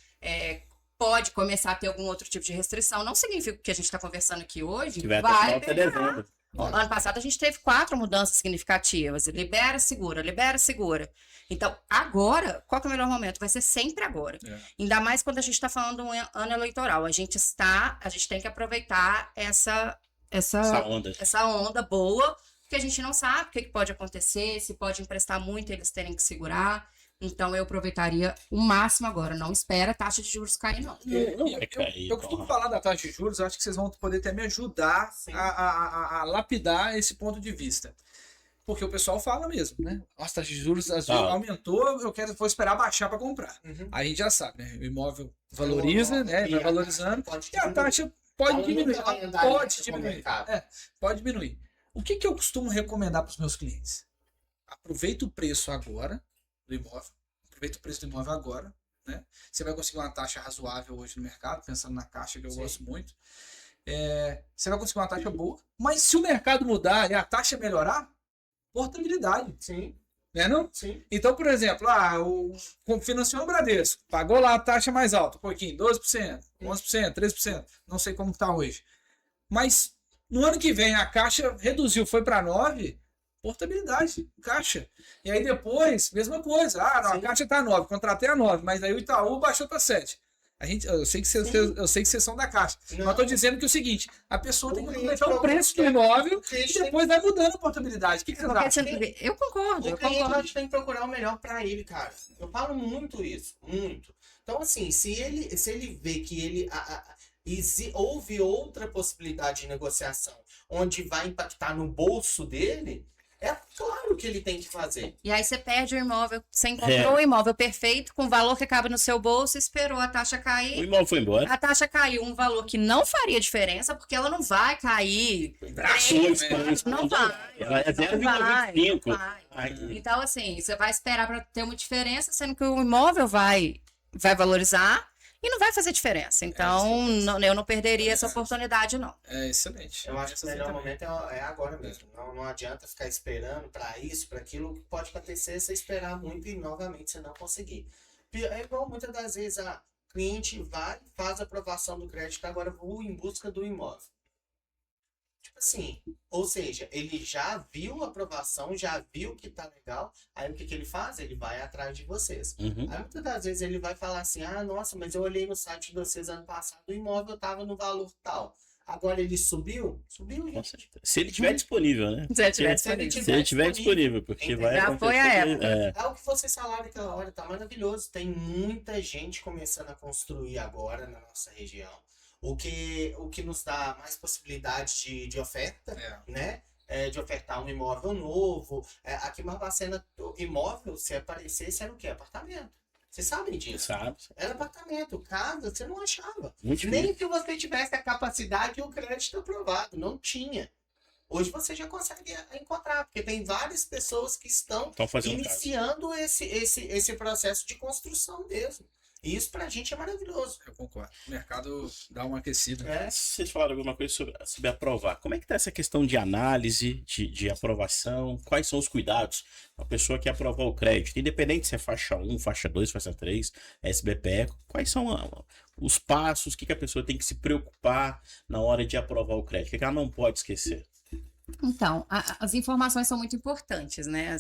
Pode começar a ter algum outro tipo de restrição. Não significa que o que a gente está conversando aqui hoje Que vai até melhorar. dezembro. Ano passado a gente teve 4 mudanças significativas. Libera, segura, libera, segura. Então, agora, qual que é o melhor momento? Vai ser sempre agora. Ainda mais quando a gente está falando de um ano eleitoral. A gente tem que aproveitar essa onda boa porque a gente não sabe o que pode acontecer, se pode emprestar muito eles terem que segurar. Então, eu aproveitaria o máximo agora. Não espera a taxa de juros cair, não. Não vai cair. Eu costumo falar da taxa de juros, eu acho que vocês vão poder até me ajudar Sim. a lapidar esse ponto de vista. Porque o pessoal fala mesmo, né? Nossa, a taxa de juros aumentou, vou esperar baixar para comprar. Uhum. Aí a gente já sabe, né? O imóvel valoriza, né? E Vai a valorizando. taxa pode E a taxa pode Ela diminuir. nunca vai Ela andar pode junto com o diminuir. mercado. Pode diminuir. O que eu costumo recomendar para os meus clientes? Aproveita o preço agora do imóvel. Aproveita o preço do imóvel agora, né? Você vai conseguir uma taxa razoável hoje no mercado, pensando na Caixa, que eu gosto muito. Você vai conseguir uma taxa boa, mas se o mercado mudar e a taxa melhorar, portabilidade, Sim, né não? sim. Então, por exemplo, financiou o Bradesco, pagou lá a taxa mais alta, um pouquinho, 12%, 11%, 13%, não sei como está hoje. Mas no ano que vem a Caixa reduziu, foi para 9%, portabilidade, Caixa. E aí depois, mesma coisa. Não, a Caixa está 9%, contratei a 9%, mas aí o Itaú baixou para 7%. Eu sei que vocês são da Caixa. Não. Mas eu tô dizendo que é o seguinte, a pessoa tem que cliente aproveitar o preço do imóvel cliente e depois vai mudando a portabilidade. O que vocês Porque acham? eu concordo, O eu cliente concordo. a gente tem que procurar o melhor para ele, cara. Eu falo muito isso, muito. Então, assim, se ele vê que houve outra possibilidade de negociação onde vai impactar no bolso dele, é claro que ele tem que fazer. E aí você perde o imóvel, você encontrou o imóvel perfeito, com o valor que cabe no seu bolso, esperou a taxa O cair. imóvel foi embora. A taxa caiu um valor que não faria diferença, porque ela não vai cair. Ações, Não vai. É Não vai, 0,25. não vai. Ai, Então, assim, você vai esperar para ter uma diferença, sendo que o imóvel vai valorizar e não vai fazer diferença. Então, eu não perderia essa oportunidade, não. É excelente. Eu acho que o melhor momento é agora mesmo. Não adianta ficar esperando para isso, para aquilo. O que pode acontecer é você esperar muito e novamente você não conseguir. É igual muitas das vezes a cliente vai, faz a aprovação do crédito, agora vou em busca do imóvel. Tipo assim, ou seja, ele já viu a aprovação, já viu que tá legal, aí o que ele faz? Ele vai atrás de vocês. Uhum. Aí muitas das vezes ele vai falar assim, nossa, mas eu olhei no site de vocês ano passado, o imóvel tava no valor tal. Agora ele subiu? Subiu, Com gente. certeza. Se ele tiver disponível, né? Se ele tiver Se disponível. ele tiver disponível, porque vai Já foi a acontecer. época. É o que vocês falaram aquela hora, tá maravilhoso. Tem muita gente começando a construir agora na nossa região. O que nos dá mais possibilidade de oferta, né? De ofertar um imóvel novo. Aqui em Barbacena, imóvel, se aparecesse, era o quê? Apartamento. Vocês sabem disso? Sabe? Era apartamento, casa, você não achava. Muito Nem que você tivesse a capacidade e o crédito aprovado. Não tinha. Hoje você já consegue encontrar, porque tem várias pessoas que estão fazendo iniciando esse processo de construção mesmo. E isso pra gente é maravilhoso. Eu concordo. O mercado dá uma aquecida. Vocês falaram alguma coisa sobre aprovar. Como é que tá essa questão de análise, de aprovação? Quais são os cuidados? A pessoa que aprovar o crédito, independente se é faixa 1, faixa 2, faixa 3, SBPE, quais são os passos, o que a pessoa tem que se preocupar na hora de aprovar o crédito? O que ela não pode esquecer? Então, as informações são muito importantes, né?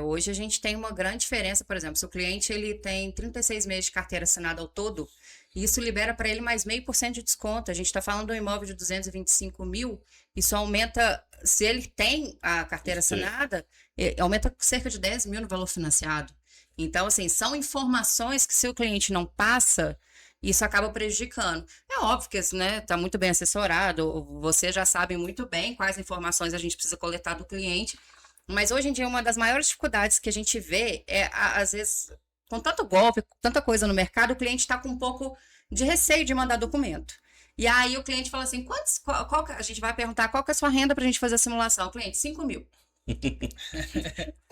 Hoje a gente tem uma grande diferença, por exemplo, se o cliente ele tem 36 meses de carteira assinada ao todo, isso libera para ele mais 0,5% de desconto. A gente está falando de um imóvel de 225 mil, isso aumenta, se ele tem a carteira assinada, aumenta cerca de 10 mil no valor financiado. Então, assim, são informações que se o cliente não passa, isso acaba prejudicando. É óbvio que isso, né, tá muito bem assessorado, você já sabe muito bem quais informações a gente precisa coletar do cliente, mas hoje em dia uma das maiores dificuldades que a gente vê é, às vezes, com tanto golpe, tanta coisa no mercado, o cliente está com um pouco de receio de mandar documento. E aí o cliente fala assim, a gente vai perguntar qual que é a sua renda para a gente fazer a simulação? O cliente, 5 mil.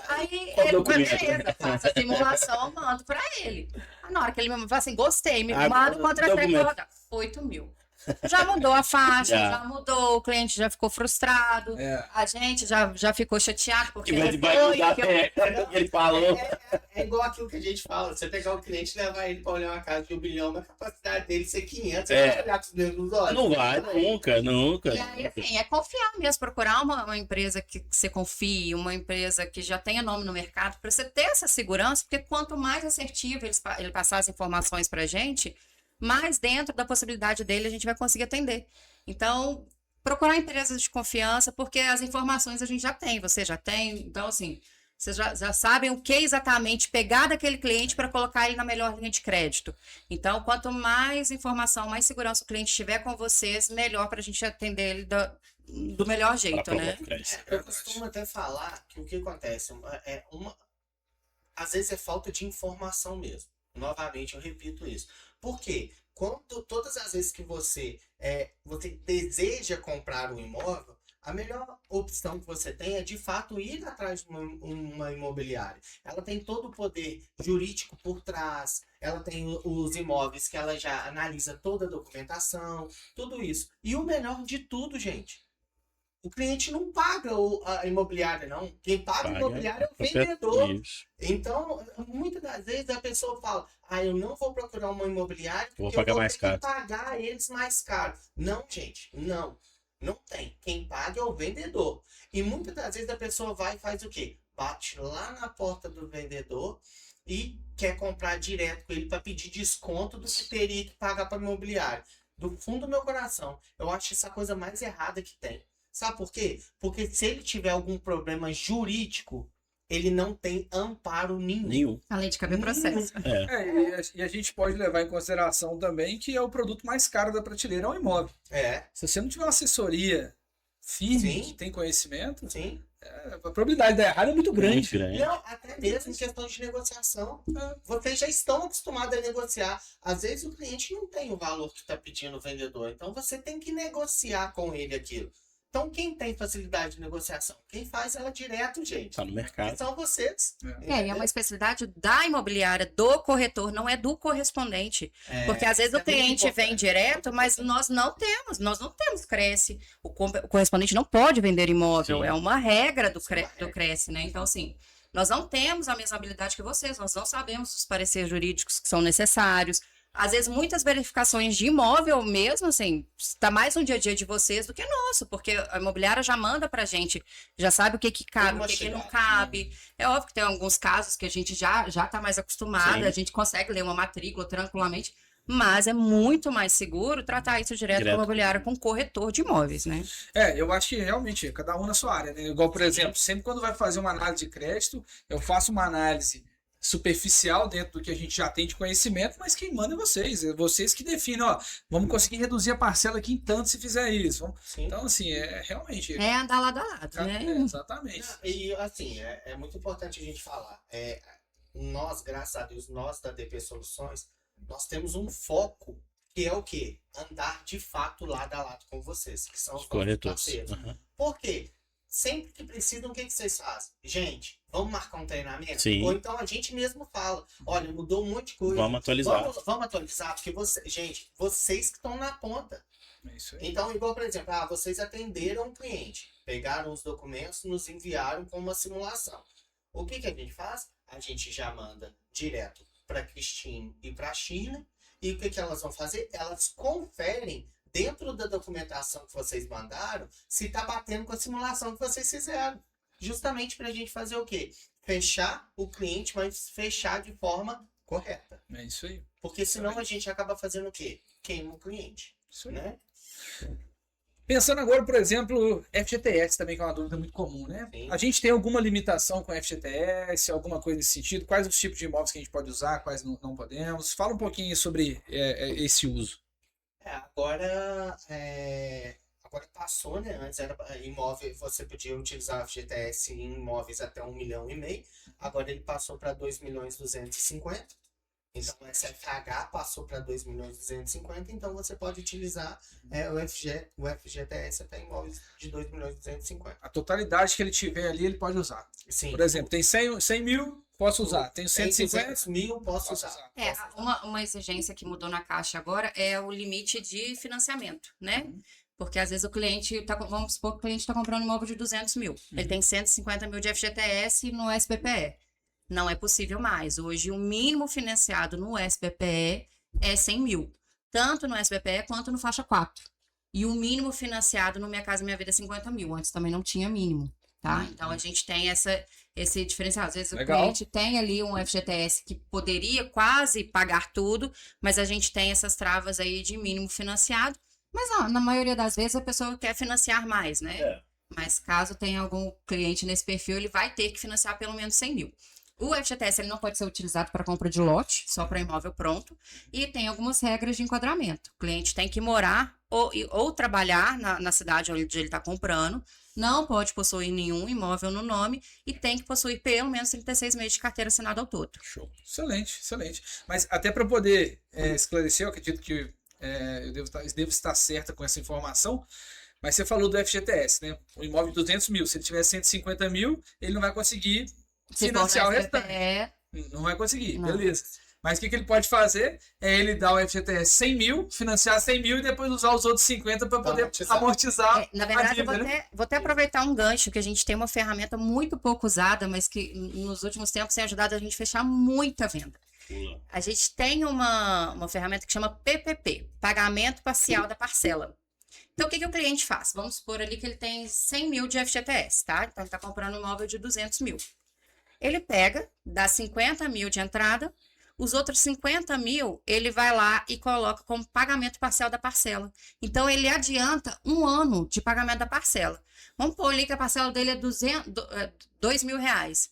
Aí ele, beleza, faço a simulação, mando pra ele. Na hora que ele me fala assim, gostei, me manda o contra-cheque pra rodar. 8 mil. Já mudou a faixa, já mudou, o cliente já ficou frustrado, a gente já ficou chateado, porque ele falou. É igual aquilo que a gente fala, você pegar o cliente e levar ele pra olhar uma casa de 1 bilhão, mas a capacidade dele ser 500, você vai olhar com os dedos nos olhos? Não vai, nunca. E aí, assim, é confiar mesmo, procurar uma empresa que você confie, uma empresa que já tenha nome no mercado, para você ter essa segurança, porque quanto mais assertivo ele passar as informações pra gente, mais dentro da possibilidade dele a gente vai conseguir atender. Então, procurar empresas de confiança, porque as informações a gente já tem, você já tem, então assim, vocês já sabem o que exatamente pegar daquele cliente para colocar ele na melhor linha de crédito. Então, quanto mais informação, mais segurança o cliente tiver com vocês, melhor para a gente atender ele do melhor jeito, né? Eu costumo até falar que o que acontece às vezes é falta de informação mesmo. Novamente, eu repito isso. Por quê? Todas as vezes que você deseja comprar um imóvel, a melhor opção que você tem é, de fato, ir atrás de uma imobiliária. Ela tem todo o poder jurídico por trás, ela tem os imóveis que ela já analisa toda a documentação, tudo isso. E o melhor de tudo, gente, o cliente não paga a imobiliária, não. Quem paga a imobiliária é o vendedor. Isso. Então, muitas das vezes a pessoa fala, eu não vou procurar uma imobiliária porque Vou pagar eu vou mais ter caro. que pagar eles mais caro. Não, gente, não. Não tem. Quem paga é o vendedor. E muitas das vezes a pessoa vai e faz o quê? Bate lá na porta do vendedor e quer comprar direto com ele para pedir desconto do que teria que pagar para a imobiliária. Do fundo do meu coração, eu acho essa coisa mais errada que tem. Sabe por quê? Porque se ele tiver algum problema jurídico, ele não tem amparo nenhum. Além de caber processo. E a gente pode levar em consideração também que é o produto mais caro da prateleira, é o imóvel. Se você não tiver uma assessoria firme, que tem conhecimento, Sim. a probabilidade de dar errado é muito grande. Muito grande. Não, até mesmo em questão de negociação. Vocês já estão acostumados a negociar. Às vezes o cliente não tem o valor que está pedindo o vendedor. Então você tem que negociar com ele aquilo. Então, quem tem facilidade de negociação? Quem faz ela direto, gente. Tá no mercado. São vocês. E é uma especialidade da imobiliária, do corretor, não é do correspondente. Porque às vezes o cliente vem direto, mas nós não temos Cresce. O correspondente não pode vender imóvel, é uma regra do Cresce, né? Então, assim, nós não temos a mesma habilidade que vocês, nós não sabemos os pareceres jurídicos que são necessários. Às vezes, muitas verificações de imóvel mesmo, assim, está mais no dia a dia de vocês do que nosso, porque a imobiliária já manda pra gente, já sabe o que cabe, o que não cabe. É óbvio que tem alguns casos que a gente já tá mais acostumada, a gente consegue ler uma matrícula tranquilamente, mas é muito mais seguro tratar isso direto com a imobiliária, com corretor de imóveis, né? Eu acho que realmente, cada um na sua área, né? Igual, por exemplo, sempre quando vai fazer uma análise de crédito, eu faço uma análise superficial dentro do que a gente já tem de conhecimento, mas quem manda é vocês que definem, vamos conseguir reduzir a parcela aqui em tanto se fizer isso. Então, assim, realmente... É andar lado a lado, né? Exatamente. E, assim, é muito importante a gente falar. Nós, graças a Deus, nós da DP Soluções, nós temos um foco que é o quê? Andar de fato lado a lado com vocês, que são os corretores. parceiros. Por quê? Sempre que precisam, o que vocês fazem? Gente, vamos marcar um treinamento? Sim. Ou então a gente mesmo fala, olha, mudou um monte de coisa. Vamos atualizar. Vamos atualizar, porque vocês que estão na ponta. É isso aí. Então, igual, por exemplo, vocês atenderam um cliente, pegaram os documentos, nos enviaram com uma simulação. O que a gente faz? A gente já manda direto para a Cristine e para a China. E o que elas vão fazer? Elas conferem dentro da documentação que vocês mandaram, se está batendo com a simulação que vocês fizeram. Justamente para a gente fazer o quê? Fechar o cliente, mas fechar de forma correta. É isso aí. Porque senão a gente acaba fazendo o quê? Queima o cliente. Isso aí. Né? Pensando agora, por exemplo, FGTS também, que é uma dúvida muito comum, né? Sim. A gente tem alguma limitação com FGTS, alguma coisa nesse sentido? Quais os tipos de imóveis que a gente pode usar, quais não podemos? Fala um pouquinho sobre esse uso. Agora passou, né? Antes era imóvel, você podia utilizar o FGTS em imóveis até 1,5 milhão. Agora ele passou para 2.250.000. Então o SFH passou para 2.250.000. Então você pode utilizar o FGTS até imóveis de 2.250.000. A totalidade que ele tiver ali, ele pode usar. Sim. Por exemplo, tem 100 mil, posso usar. Tem 150 mil, posso usar. Uma exigência que mudou na Caixa agora é o limite de financiamento, né? Porque às vezes o cliente, vamos supor que o cliente está comprando um imóvel de 200 mil. Ele tem 150 mil de FGTS no SBPE. Não é possível mais. Hoje o mínimo financiado no SBPE é 100 mil. Tanto no SBPE quanto no faixa 4. E o mínimo financiado no Minha Casa Minha Vida é 50 mil. Antes também não tinha mínimo, tá? Então a gente tem esse diferencial. Às vezes o cliente tem ali um FGTS que poderia quase pagar tudo, mas a gente tem essas travas aí de mínimo financiado. Mas ó, na maioria das vezes a pessoa quer financiar mais, né? É. Mas caso tenha algum cliente nesse perfil, ele vai ter que financiar pelo menos 100 mil. O FGTS ele não pode ser utilizado para compra de lote, só para imóvel pronto. E tem algumas regras de enquadramento. O cliente tem que morar ou trabalhar na cidade onde ele está comprando, não pode possuir nenhum imóvel no nome e tem que possuir pelo menos 36 meses de carteira assinada ao todo. Show. Excelente, excelente. Mas até para poder esclarecer, eu acredito que eu devo estar certa com essa informação, mas você falou do FGTS, né? O imóvel de 200 mil, se ele tiver 150 mil, ele não vai conseguir Se financiar for o no restante. FGTS, Não vai conseguir, Não. beleza. Mas o que ele pode fazer é ele dar o FGTS 100 mil, financiar 100 mil e depois usar os outros 50 para poder amortizar. na verdade, a dívida, né? vou até aproveitar um gancho, que a gente tem uma ferramenta muito pouco usada, mas que nos últimos tempos tem ajudado a gente a fechar muita venda. Pula. A gente tem uma ferramenta que chama PPP, Pagamento Parcial da Parcela. Então, o que o cliente faz? Vamos supor ali que ele tem 100 mil de FGTS, tá? Então, ele está comprando um imóvel de 200 mil. Ele pega, dá 50 mil de entrada, os outros 50 mil, ele vai lá e coloca como pagamento parcial da parcela. Então, ele adianta um ano de pagamento da parcela. Vamos pôr ali que a parcela dele é R$2.000.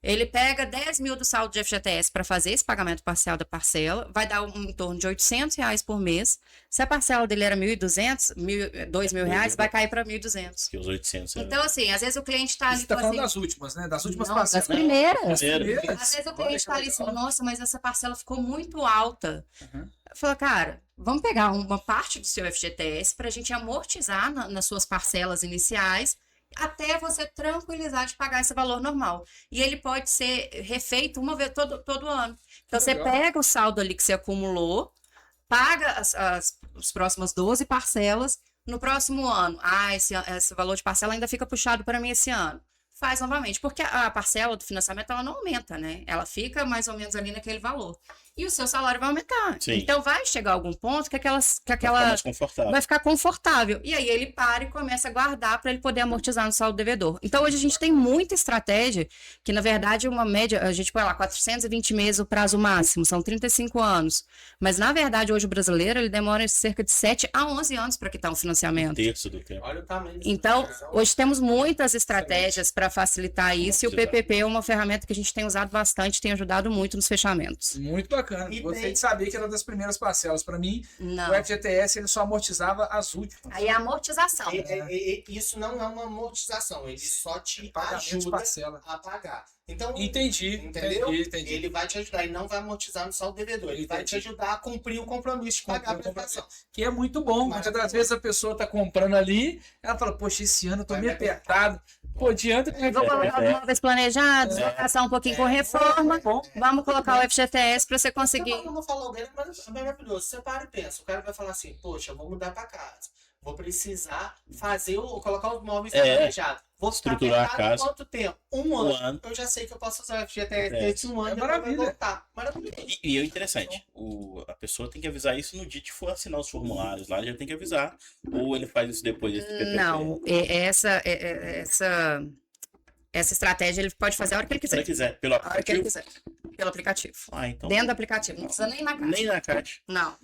Ele pega 10 mil do saldo de FGTS para fazer esse pagamento parcial da parcela, vai dar em torno de R$800 por mês. Se a parcela dele era 1.200, R$2.000, vai cair para 1.200. Que os 800. Então, assim, às vezes o cliente está ali Você está falando assim, das últimas, né? Das últimas não, parcelas. das primeiras. Primeiro. Às vezes o Olha cliente que está ali assim, legal. nossa, mas essa parcela ficou muito alta. Uhum. Fala, cara, vamos pegar uma parte do seu FGTS para a gente amortizar nas suas parcelas iniciais, até você tranquilizar de pagar esse valor normal. E ele pode ser refeito uma vez todo ano. Então, você Legal. pega o saldo ali que você acumulou, paga as próximas 12 parcelas. No próximo ano, esse valor de parcela ainda fica puxado para mim esse ano. Faz novamente, porque a parcela do financiamento ela não aumenta, né? Ela fica mais ou menos ali naquele valor. E o seu salário vai aumentar. Sim. Então vai chegar algum ponto que Pra ficar aquela mais confortável. vai ficar confortável. E aí ele para e começa a guardar para ele poder amortizar no saldo devedor. Então hoje a gente tem muita estratégia, que na verdade uma média, a gente põe lá 420 meses o prazo máximo, são 35 anos. Mas na verdade hoje o brasileiro ele demora cerca de 7 a 11 anos para quitar um Um financiamento. terço do tempo. Olha o tamanho dessa Então, transação. hoje temos muitas estratégias para facilitar isso, e o Facilitar. PPP é uma ferramenta que a gente tem usado bastante, tem ajudado muito nos fechamentos. Muito bacana. E Gostei tem- de saber que era das primeiras parcelas. Para mim, Não. o FGTS ele só amortizava as últimas. Aí é a amortização. Isso não é uma amortização, ele só te Pagamento de ajuda parcela. a pagar. Então, Entendi. entendeu? Entendi. Ele vai te ajudar, ele não vai amortizar no saldo devedor, ele vai te Entendi. ajudar a cumprir o compromisso de pagar a Cumprir o prestação. Que é muito bom. Muitas das vezes a pessoa tá comprando ali, ela fala, poxa, esse ano eu tô meio apertado. Pô, adianta com Vou colocar os móveis planejados, vou passar um pouquinho com reforma, bom. vamos colocar o FGTS para você conseguir. Eu não falou dele, mas é maravilhoso. Você para e pensa, o cara vai falar assim, poxa, eu vou mudar pra casa. Vou precisar colocar os móveis planejados. Vou ficar Estruturar a apertado casa. quanto tempo? Um ano. Eu já sei que eu posso usar o FGTS desse um ano É e depois vai maravilha. voltar. Maravilhoso. E é interessante, a pessoa tem que avisar isso no dia que for assinar os formulários lá, já tem que avisar. Ou ele faz isso depois desse PPP. Não, essa estratégia ele pode fazer a hora que ele Se ele quiser. quiser, pelo A hora que ele aplicativo. quiser. Pelo aplicativo. Ah, então. Dentro do aplicativo, não precisa nem na caixa. Nem na caixa. Não.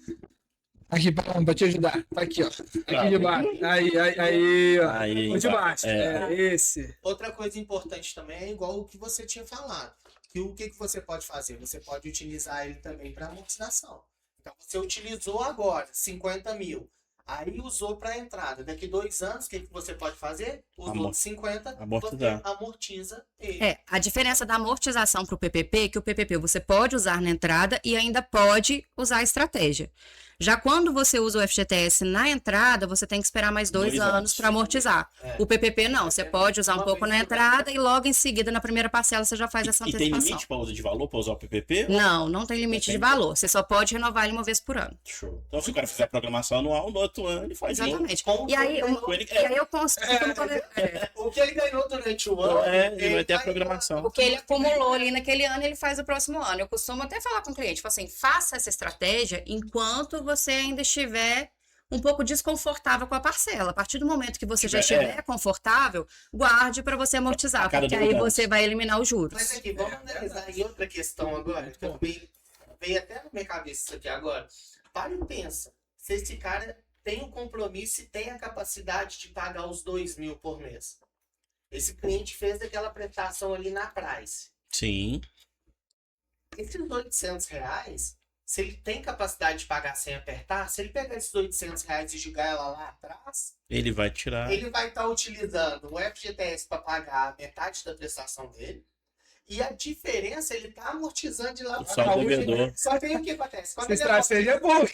Aqui, pra te ajudar. Tá aqui, ó. Aqui Claro. de baixo. Aí, ó. Aí, O de baixo. é. Esse. Outra coisa importante também é igual o que você tinha falado. Que o que você pode fazer? Você pode utilizar ele também para amortização. Então, você utilizou agora 50 mil. Aí usou para entrada. Daqui 2 anos, o que você pode fazer? Os outros 50, amortizar. você amortiza ele. A diferença da amortização para o PPP é que o PPP você pode usar na entrada e ainda pode usar a estratégia. Já quando você usa o FGTS na entrada, você tem que esperar mais 2 2 anos anos. para amortizar. É. O PPP não, você pode usar um pouco na entrada e logo em seguida, na primeira parcela, você já faz essa E tem antecipação. limite para uso de valor para usar o PPP? Não, não tem limite de valor. Você só pode renovar ele uma vez por ano. Show. Então, se o cara fizer programação anual, no outro ano ele faz de novo. Exatamente. Como E aí, Com ele, e aí eu consigo. O que ele ganhou durante o ano, ele vai ter a vai- programação. O que ele acumulou ali naquele ano, ele faz no próximo ano. Eu costumo até falar com o cliente, falo assim, faça essa estratégia enquanto você ainda estiver um pouco desconfortável com a parcela. A partir do momento que você já estiver confortável, guarde para você amortizar, A cada porque aí 2 anos. você vai eliminar os juros. Mas aqui, vamos analisar em outra questão agora, que veio até na minha cabeça isso aqui agora. Para e pensa, se esse cara tem o compromisso e tem a capacidade de pagar os 2.000 por mês. Esse cliente fez aquela prestação ali na Price. Sim. Esses R$ 800, se ele tem capacidade de pagar sem apertar, se ele pegar esses R$ 800 e jogar ela lá atrás, Ele vai tirar. ele vai estar utilizando o FGTS para pagar metade da prestação dele. E a diferença, ele está amortizando de lá O pra saldo cá. devedor. Só que aí o que acontece? Essa estratégia é boa.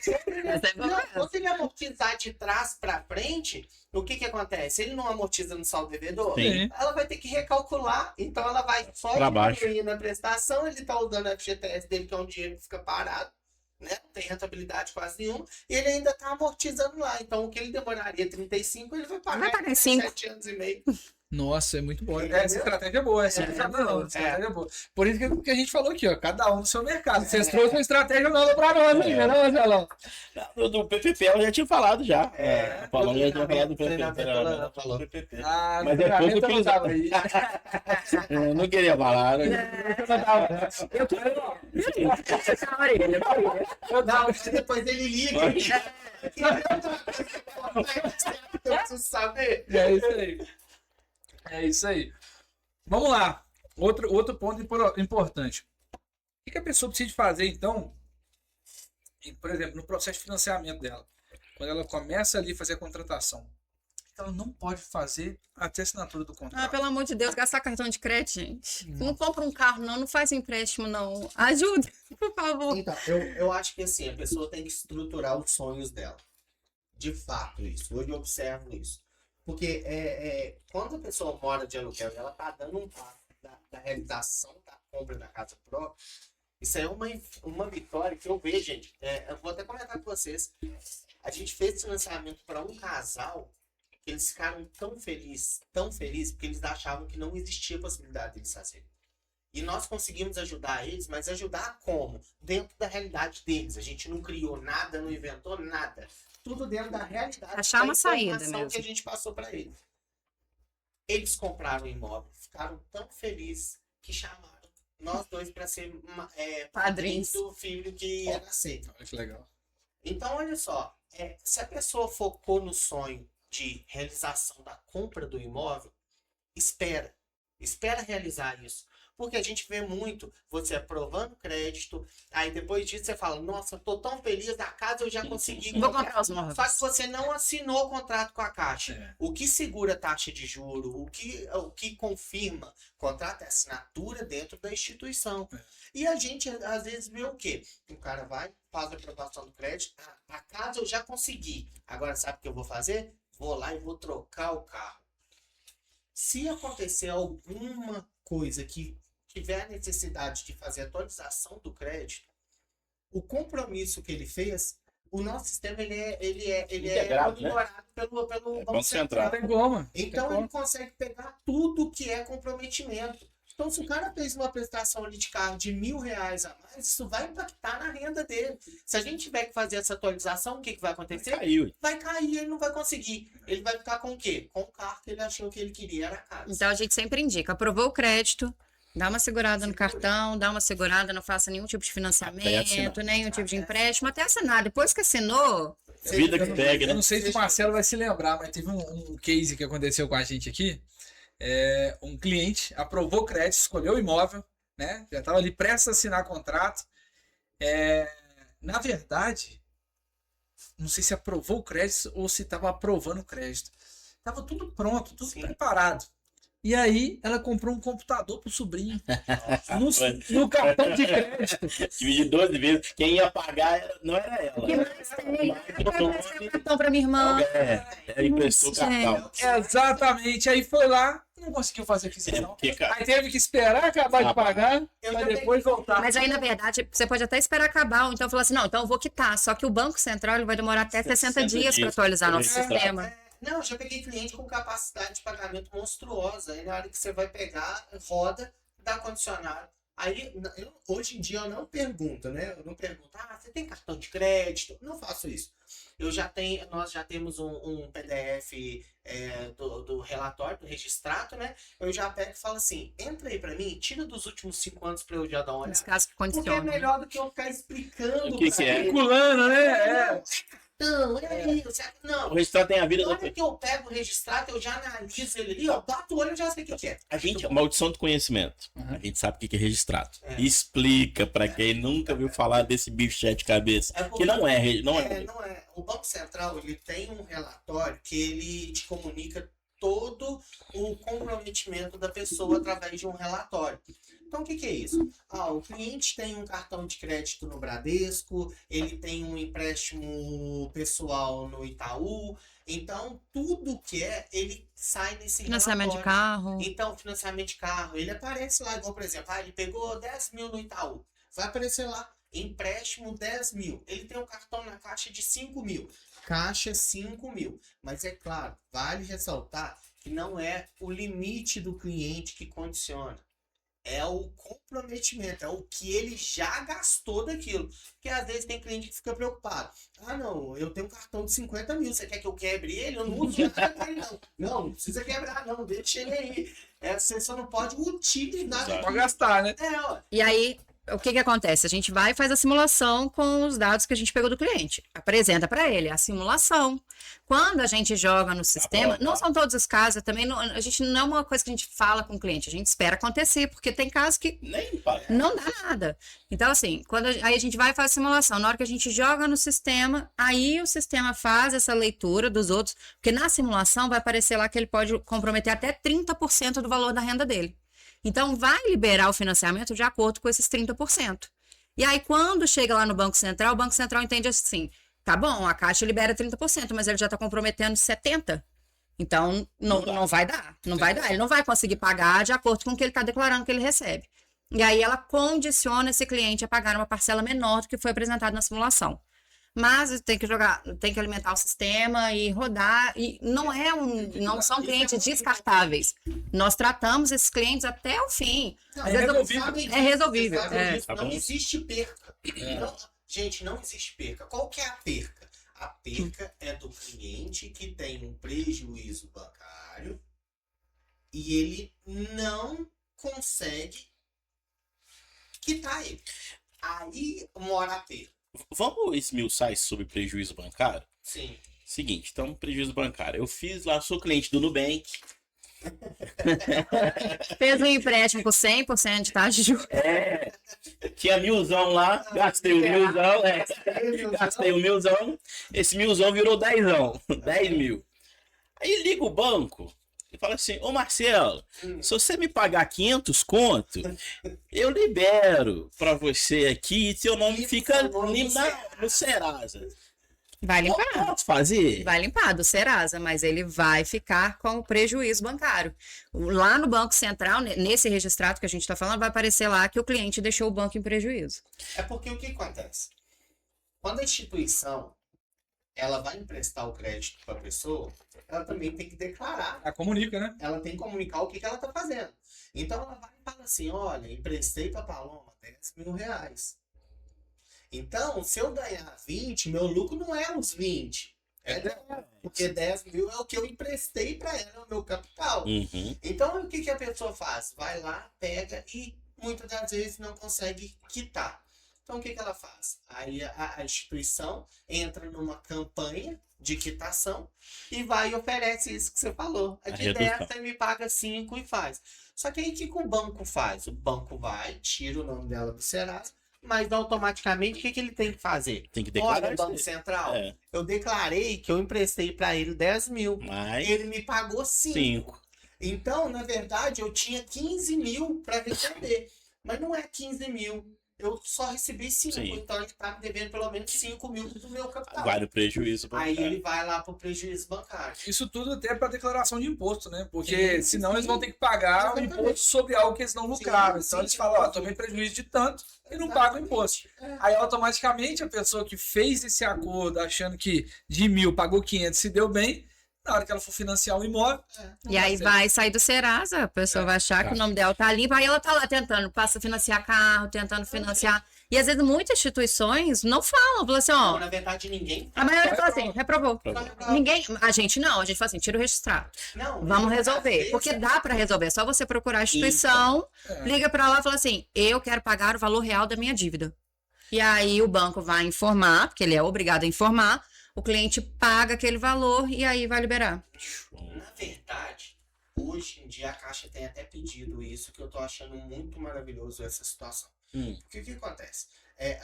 Quando ele amortizar de trás para frente, o que acontece? Ele não amortiza no saldo devedor, Sim. ela vai ter que recalcular. Então ela vai só Pra baixo. diminuir na prestação, ele está usando o FGTS dele, que é um dinheiro que fica parado, né? Não tem rentabilidade quase nenhuma, e ele ainda está amortizando lá. Então o que ele demoraria 35, ele vai pagar Vai pagar em 5. 7 anos e meio. Nossa, é muito bom. Entendeu? Essa estratégia é boa. Essa estratégia é boa. Por isso que a gente falou aqui, ó. Cada um no seu mercado. Vocês trouxeram uma estratégia nova pra nós, né, Marcelão? Do PPP eu já tinha falado já. É, A Paloma já tinha falado do PPP. treinamento ela falou. do PPP. Ah, Mas é pouco eu não tava aí. Eu não queria falar. Né? Eu quero. Não, depois ele liga. Eu preciso saber. É isso aí. É isso aí. Vamos lá. Outro ponto importante. O que a pessoa precisa de fazer, então, por exemplo, no processo de financiamento dela? Quando ela começa ali a fazer a contratação, ela não pode fazer até a assinatura do contrato. Ah, pelo amor de Deus, gastar cartão de crédito, gente. Não compra um carro, não faz empréstimo, não. Ajuda, por favor. Então, eu acho que assim, a pessoa tem que estruturar os sonhos dela. De fato, isso. Hoje eu observo isso. Porque quando a pessoa mora de aluguel e ela está dando um passo da realização da compra da casa própria, isso é uma vitória que eu vejo, gente. Eu vou até comentar com vocês. A gente fez financiamento para um casal que eles ficaram tão felizes, porque eles achavam que não existia possibilidade deles fazerem. E nós conseguimos ajudar eles, mas ajudar como? Dentro da realidade deles. A gente não criou nada, não inventou nada. Tudo dentro da realidade. Achar da uma saída informação mesmo. que a gente passou para eles. Eles compraram o imóvel, ficaram tão felizes que chamaram nós dois para ser padrinhos do filho que ia nascer. Olha que legal. Então, olha só, se a pessoa focou no sonho de realização da compra do imóvel, espera realizar isso. Porque a gente vê muito você aprovando crédito, aí depois disso você fala, nossa, tô tão feliz, da casa eu já consegui Vou comprar os móveis. Só que você não assinou o contrato com a Caixa. É. O que segura a taxa de juro, o que confirma contrato é assinatura dentro da instituição. E a gente, às vezes, vê o quê? O cara vai, faz a aprovação do crédito, a casa eu já consegui. Agora, sabe o que eu vou fazer? Vou lá e vou trocar o carro. Se acontecer alguma coisa que tiver a necessidade de fazer atualização do crédito, o compromisso que ele fez, o nosso sistema ele é Integrado, monitorado pelo Banco Banco Central. Central. Tem como. Então Tem ele consegue pegar tudo que é comprometimento. Então, se o cara fez uma prestação ali de carro de R$1.000 a mais, isso vai impactar na renda dele. Se a gente tiver que fazer essa atualização, o que vai acontecer? Caiu. Vai cair, ele não vai conseguir. Ele vai ficar com o quê? Com o carro que ele achou que ele queria, era a casa. Então a gente sempre indica, aprovou o crédito, dá uma segurada no cartão, dá uma segurada, não faça nenhum tipo de Até financiamento, assinar. nenhum tipo de empréstimo, até assinar. Depois que assinou, Vida que pega, Eu né? não sei se o Marcelo vai se lembrar, mas teve um case que aconteceu com a gente aqui. Um cliente aprovou o crédito, escolheu o imóvel, né? Já estava ali prestes a assinar contrato. Na verdade, não sei se aprovou o crédito ou se estava aprovando o crédito. Estava tudo pronto, tudo Sim. preparado. E aí ela comprou um computador pro sobrinho. No cartão de crédito. Dividi 12 vezes. Quem ia pagar não era ela. o que mais tem? Eu vou emprestar o cartão pra minha irmã. Ela emprestou o cartão. Exatamente. Aí foi lá, não conseguiu fazer aquisição. Porque, cara, Aí teve que esperar acabar de pagar, Eu pra já depois voltar. Mas aí, na verdade, você pode até esperar acabar, ou então falar assim, não, então eu vou quitar. Só que o Banco Central ele vai demorar até 60 dias para atualizar nosso sistema. Não, eu já peguei cliente com capacidade de pagamento monstruosa. Aí na hora que você vai pegar, roda, dá condicionado. Aí, hoje em dia eu não pergunto, né? Eu não pergunto, você tem cartão de crédito? Não faço isso. Nós já temos um PDF do relatório, do registrado, né? Eu já pego e falo assim, entra aí pra mim, tira dos últimos 5 anos pra eu já dar uma Nos olhada. casos que Porque é condicionam. melhor do que eu ficar explicando O que pra que é? ele. Circulando, né? cartão, e aí? Não. O registrado tem a vida Na da hora que eu pego o registrado, eu já analiso ele ali, ó, bato o olho, eu já sei o que é. A gente, maldição do conhecimento. Uhum. A gente sabe o que é registrado. É. Explica pra quem nunca viu falar desse bicho de sete cabeças. Que não é. Não é. O Banco Central, ele tem um relatório que ele te comunica todo o comprometimento da pessoa através de um relatório. Então, o que é isso? O cliente tem um cartão de crédito no Bradesco, ele tem um empréstimo pessoal no Itaú. Então, tudo que ele sai nesse Financiamento de relatório. carro. Então, financiamento de carro, ele aparece lá, igual, por exemplo, ele pegou 10 mil no Itaú. Vai aparecer lá, empréstimo 10 mil. Ele tem um cartão na caixa de 5 mil. Caixa 5 mil. Mas é claro, vale ressaltar que não é o limite do cliente que condiciona. É o comprometimento, é o que ele já gastou daquilo. Porque às vezes tem cliente que fica preocupado. Não, eu tenho um cartão de 50 mil, você quer que eu quebre ele? Eu não uso nada dele, não. Não precisa quebrar, não, deixa ele aí. Você só não pode utilizar. Pode gastar, né? Ó. E aí, o que acontece? A gente vai e faz a simulação com os dados que a gente pegou do cliente. Apresenta para ele a simulação. Quando a gente joga no sistema, não são todos os casos, também não, a gente não é uma coisa que a gente fala com o cliente, a gente espera acontecer, porque tem casos que não dá nada. Então, assim, aí a gente vai e faz a simulação. Na hora que a gente joga no sistema, aí o sistema faz essa leitura dos outros, porque na simulação vai aparecer lá que ele pode comprometer até 30% do valor da renda dele. Então, vai liberar o financiamento de acordo com esses 30%. E aí, quando chega lá no Banco Central, o Banco Central entende assim, tá bom, a Caixa libera 30%, mas ele já está comprometendo 70%. Então, não vai dar. Não vai dar. Ele não vai conseguir pagar de acordo com o que ele está declarando que ele recebe. E aí, ela condiciona esse cliente a pagar uma parcela menor do que foi apresentado na simulação. Mas tem que alimentar o sistema e rodar. E não são clientes descartáveis. Nós tratamos esses clientes até o fim. É resolvível. É resolvível. Não existe perca. Não, gente, não existe perca. Qual que é a perca? A perca é do cliente que tem um prejuízo bancário e ele não consegue quitar ele. Aí mora a perca. Vamos esmiuçar isso sobre prejuízo bancário? Sim. Seguinte, então, prejuízo bancário. Eu fiz lá, sou cliente do Nubank. Fez um empréstimo com 100% de taxa de juros. Tinha milzão lá, gastei o milzão, gastei o milzão. Esse milzão virou 10 mil. Aí liga o banco e fala assim, ô Marcelo, se você me pagar 500 conto, eu libero pra você aqui e seu nome fica no Serasa. Vai limpar. Posso fazer? Vai limpar do Serasa, mas ele vai ficar com o prejuízo bancário. Lá no Banco Central, nesse registrado que a gente está falando, vai aparecer lá que o cliente deixou o banco em prejuízo. É porque o que acontece? Quando a instituição ela vai emprestar o crédito para a pessoa, ela também tem que declarar. Ela comunica, né? Ela tem que comunicar o que ela está fazendo. Então ela vai e fala assim, olha, emprestei para a Paloma 10 mil reais. Então, se eu ganhar 20, meu lucro não é uns 20. É 10, porque 10 mil é o que eu emprestei para ela, é o meu capital. Uhum. Então, o que a pessoa faz? Vai lá, pega e muitas das vezes não consegue quitar. Então, o que ela faz? Aí a instituição entra numa campanha de quitação e vai e oferece isso que você falou. A de 10 você me paga 5 e faz. Só que aí o que o banco faz? O banco vai, tira o nome dela do Serasa, mas automaticamente o que ele tem que fazer? Tem que declarar. Olha, Banco Central, É. eu declarei que eu emprestei para ele 10 mil. Mas Ele me pagou 5. 5. Então, na verdade, eu tinha 15 mil para receber. Mas não é 15 mil. Eu só recebi 5. Sim. Então, ele está me devendo pelo menos 5 mil do meu capital. Vai no prejuízo Aí bancário. ele vai lá para o prejuízo bancário. Isso tudo até para declaração de imposto, né? Porque Sim, senão sim. eles vão ter que pagar o Exatamente. imposto sobre algo que eles não lucraram. Sim, Então sim. eles falam, ó, tomei prejuízo de tanto e não paga o imposto. É. Aí automaticamente a pessoa que fez esse acordo achando que de 1.000 pagou 500 se deu bem, na hora que ela for financiar o imóvel, não E aí ser. vai sair do Serasa, a pessoa vai achar que o nome dela tá limpo, aí ela tá lá tentando, passa a financiar carro, tentando financiar. E às vezes muitas instituições não falam, falam assim, Não, ó, na verdade, ninguém. a maioria fala assim, reprovou. Não, Ninguém, a gente não, a gente fala assim, tira o registrado. não, Vamos às resolver, vezes, porque dá para resolver. É só você procurar a instituição, É. liga para lá e fala assim: eu quero pagar o valor real da minha dívida. E aí o banco vai informar, porque ele é obrigado a informar. o cliente paga aquele valor e aí vai liberar. Na verdade, hoje em dia a Caixa tem até pedido isso, que eu tô achando muito maravilhoso essa situação. Porque o que acontece?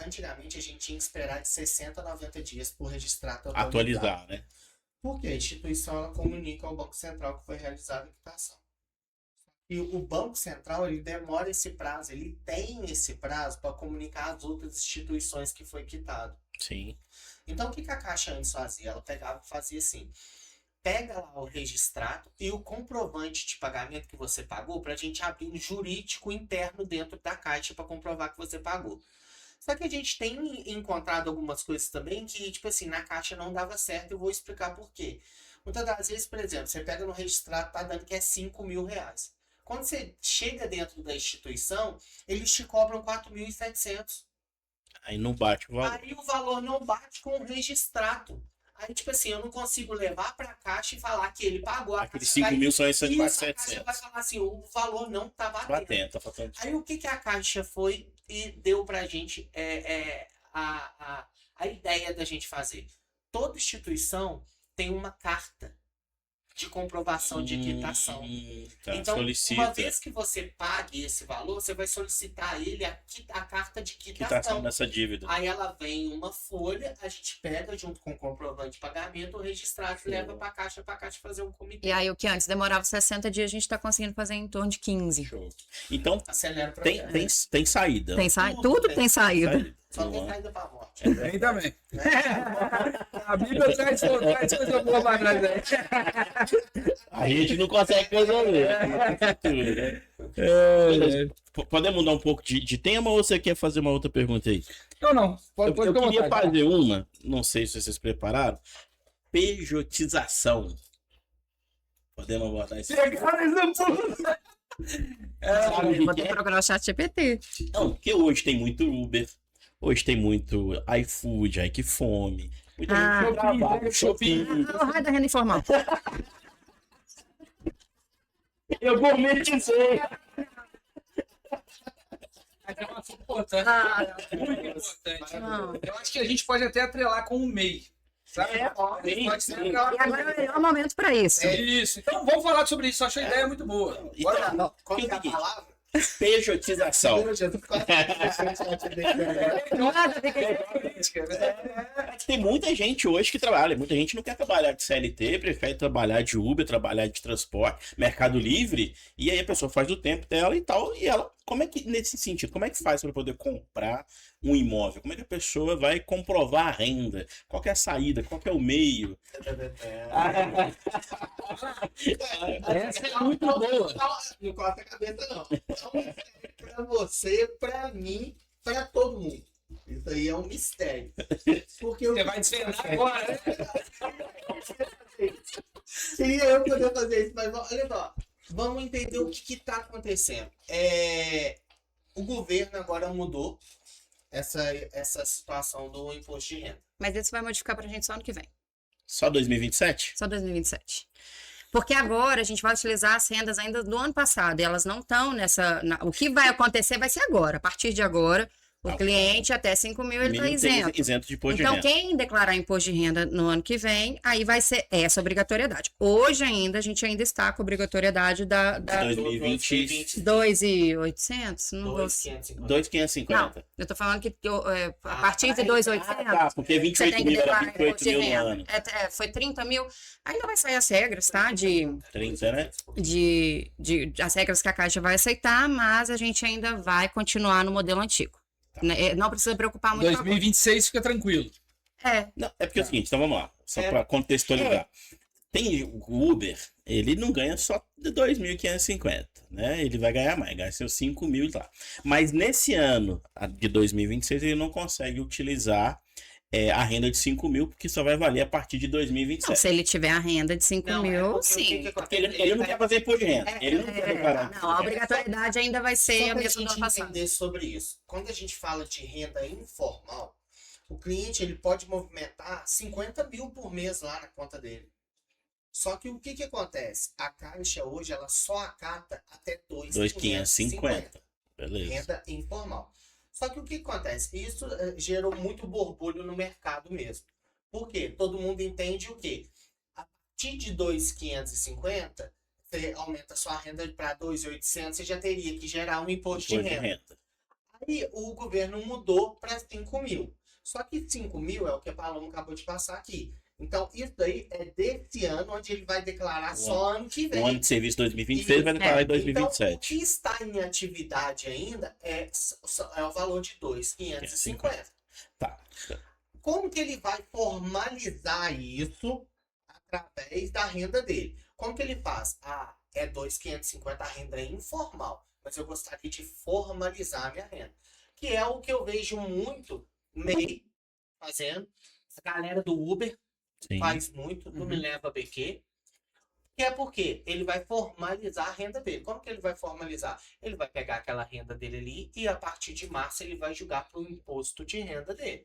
Antigamente a gente tinha que esperar de 60 a 90 dias por registrar a totalidade. Atualizar, né? Porque a instituição ela comunica ao Banco Central que foi realizada a quitação. E o Banco Central ele demora esse prazo, ele tem esse prazo para comunicar às outras instituições que foi quitado. Sim. Então o que a Caixa antes fazia? Ela pegava e fazia assim: pega lá o registrado e o comprovante de pagamento que você pagou para a gente abrir um jurídico interno dentro da Caixa para comprovar que você pagou. Só que a gente tem encontrado algumas coisas também que, tipo assim, na Caixa não dava certo. Eu vou explicar por quê. Muitas das vezes, por exemplo, você pega no registrado, tá dando que é 5 mil reais. Quando você chega dentro da instituição, eles te cobram 4.700. Aí não bate o valor. Aí o valor não bate com o registrado. Aí, tipo assim, eu não consigo levar pra Caixa e falar que ele pagou. A Aqueles Caixa 5 mil são esses Isso, a Caixa vai 4.700. falar assim, o valor não tá batendo. Batendo, tá faltando. Aí o que a Caixa foi e deu pra gente a ideia da gente fazer? Toda instituição tem uma carta de comprovação de quitação. Tá, Então, solicita. uma vez que você pague esse valor, você vai solicitar a ele a carta de Quitação quitação. dessa dívida. Aí ela vem uma folha, a gente pega junto com o comprovante de pagamento, o registrado leva para a Caixa fazer um comitê. E aí o que antes demorava 60 dias, a gente está conseguindo fazer em torno de 15. Show. Então, Acelera o tem, processo. tem saída. Tem tudo tem saída. Saída. Só tem Não é? saída para morte. Tem também. A Bíblia traz coisa boa pra nós aí. A gente não consegue resolver. Podemos mudar um pouco de tema ou você quer fazer uma outra pergunta aí? Não. Pode Eu ficar à queria vontade. fazer uma, não sei se vocês prepararam. Pejotização. Podemos abordar isso? Pegaram essa porra. Sabe o que Vou que ter que é? procurar o chat GPT. Não, porque hoje tem muito Uber, hoje tem muito iFood, iFome, muita Ah, gente que trabalha, Shopee. Shopee. O raio da renda informal. Eu gourmetizei. É um assunto importante. Ah, Muito importante. não. Eu acho que a gente pode até atrelar com o MEI. Sabe? Pode ser sim. E agora é o melhor momento para isso. Isso. Então vamos falar sobre isso. Eu achei a ideia muito boa. Então, Qual que é a seguinte, palavra? pejotização. Eu já tô quase Nada de É que tem muita gente hoje que trabalha, muita gente não quer trabalhar de CLT, prefere trabalhar de Uber, trabalhar de transporte, Mercado Livre, e aí a pessoa faz do tempo dela e tal, e ela, como é que, nesse sentido, como é que faz para poder comprar um imóvel? Como é que a pessoa vai comprovar a renda? Qual que é a saída? Qual que é o meio? Essa é muito boa. Não corta a cabeça, não. Pra você, pra mim, pra todo mundo. Isso aí é um mistério. Porque Você vai desvendar agora, né? Queria eu poder fazer isso, mas olha só. Vamos entender o que está acontecendo. O governo agora mudou essa situação do imposto de renda. Mas isso vai modificar pra gente só ano que vem. Só 2027? Só 2027. Porque agora a gente vai utilizar as rendas ainda do ano passado. E elas não estão nessa. O que vai acontecer vai ser agora. A partir de agora, o cliente até 5 mil ele está Mínimo tem isento. isento de imposto de Então, renda. quem declarar imposto de renda no ano que vem, aí vai ser essa obrigatoriedade. Hoje ainda, a gente ainda está com a obrigatoriedade da 2020, 2.800? Não vou... 2.550. 2.550. Eu tô falando que a partir de 2.800, Tá, porque você 28 tem que mil era declarar 28 imposto de mil no renda. ano. Foi 30 mil. Ainda vai sair as regras, tá? 30, né? As regras que a Caixa vai aceitar, mas a gente ainda vai continuar no modelo antigo. Né? Não precisa preocupar muito. 2026 fica tranquilo. Não, é porque é o seguinte, então vamos lá, só para contextualizar. Tem o Uber, ele não ganha só de 2.550, né? Ele vai ganhar mais, ganha seus 5 mil lá. Mas nesse ano de 2026 ele não consegue utilizar a renda de 5 mil, porque só vai valer a partir de Não, 2027. se ele tiver a renda de 5 mil, sim. Ele não quer fazer imposto de renda. Ele não quer declarar. Não, a obrigatoriedade ainda vai ser Só a pra mesma do ano gente passado. entender sobre isso. Quando a gente fala de renda informal, o cliente ele pode movimentar 50 mil por mês lá na conta dele. Só que o que acontece? A Caixa hoje ela só acata até 2.550. Beleza. Renda informal. Só que o que acontece? Isso gerou muito borbulho no mercado mesmo. Por quê? Todo mundo entende o quê? A partir de 2.550, você aumenta sua renda para 2.800, você já teria que gerar um imposto de renda. Aí o governo mudou para 5.000. Só que 5.000 é o que a Paloma acabou de passar aqui. Então, isso daí é desse ano, onde ele vai declarar só ano que vem. O ano de serviço 2026 vai declarar em 2027. Então, o que está em atividade ainda é o valor de 2.550. Tá. Como que ele vai formalizar isso através da renda dele? Como que ele faz? É 2.550, a renda é informal, mas eu gostaria de formalizar a minha renda. Que é o que eu vejo muito MEI fazendo. A galera do Uber faz muito, não me leva a BQ. Que é porque ele vai formalizar a renda dele. Como que ele vai formalizar? Ele vai pegar aquela renda dele ali e a partir de março ele vai jogar para o imposto de renda dele.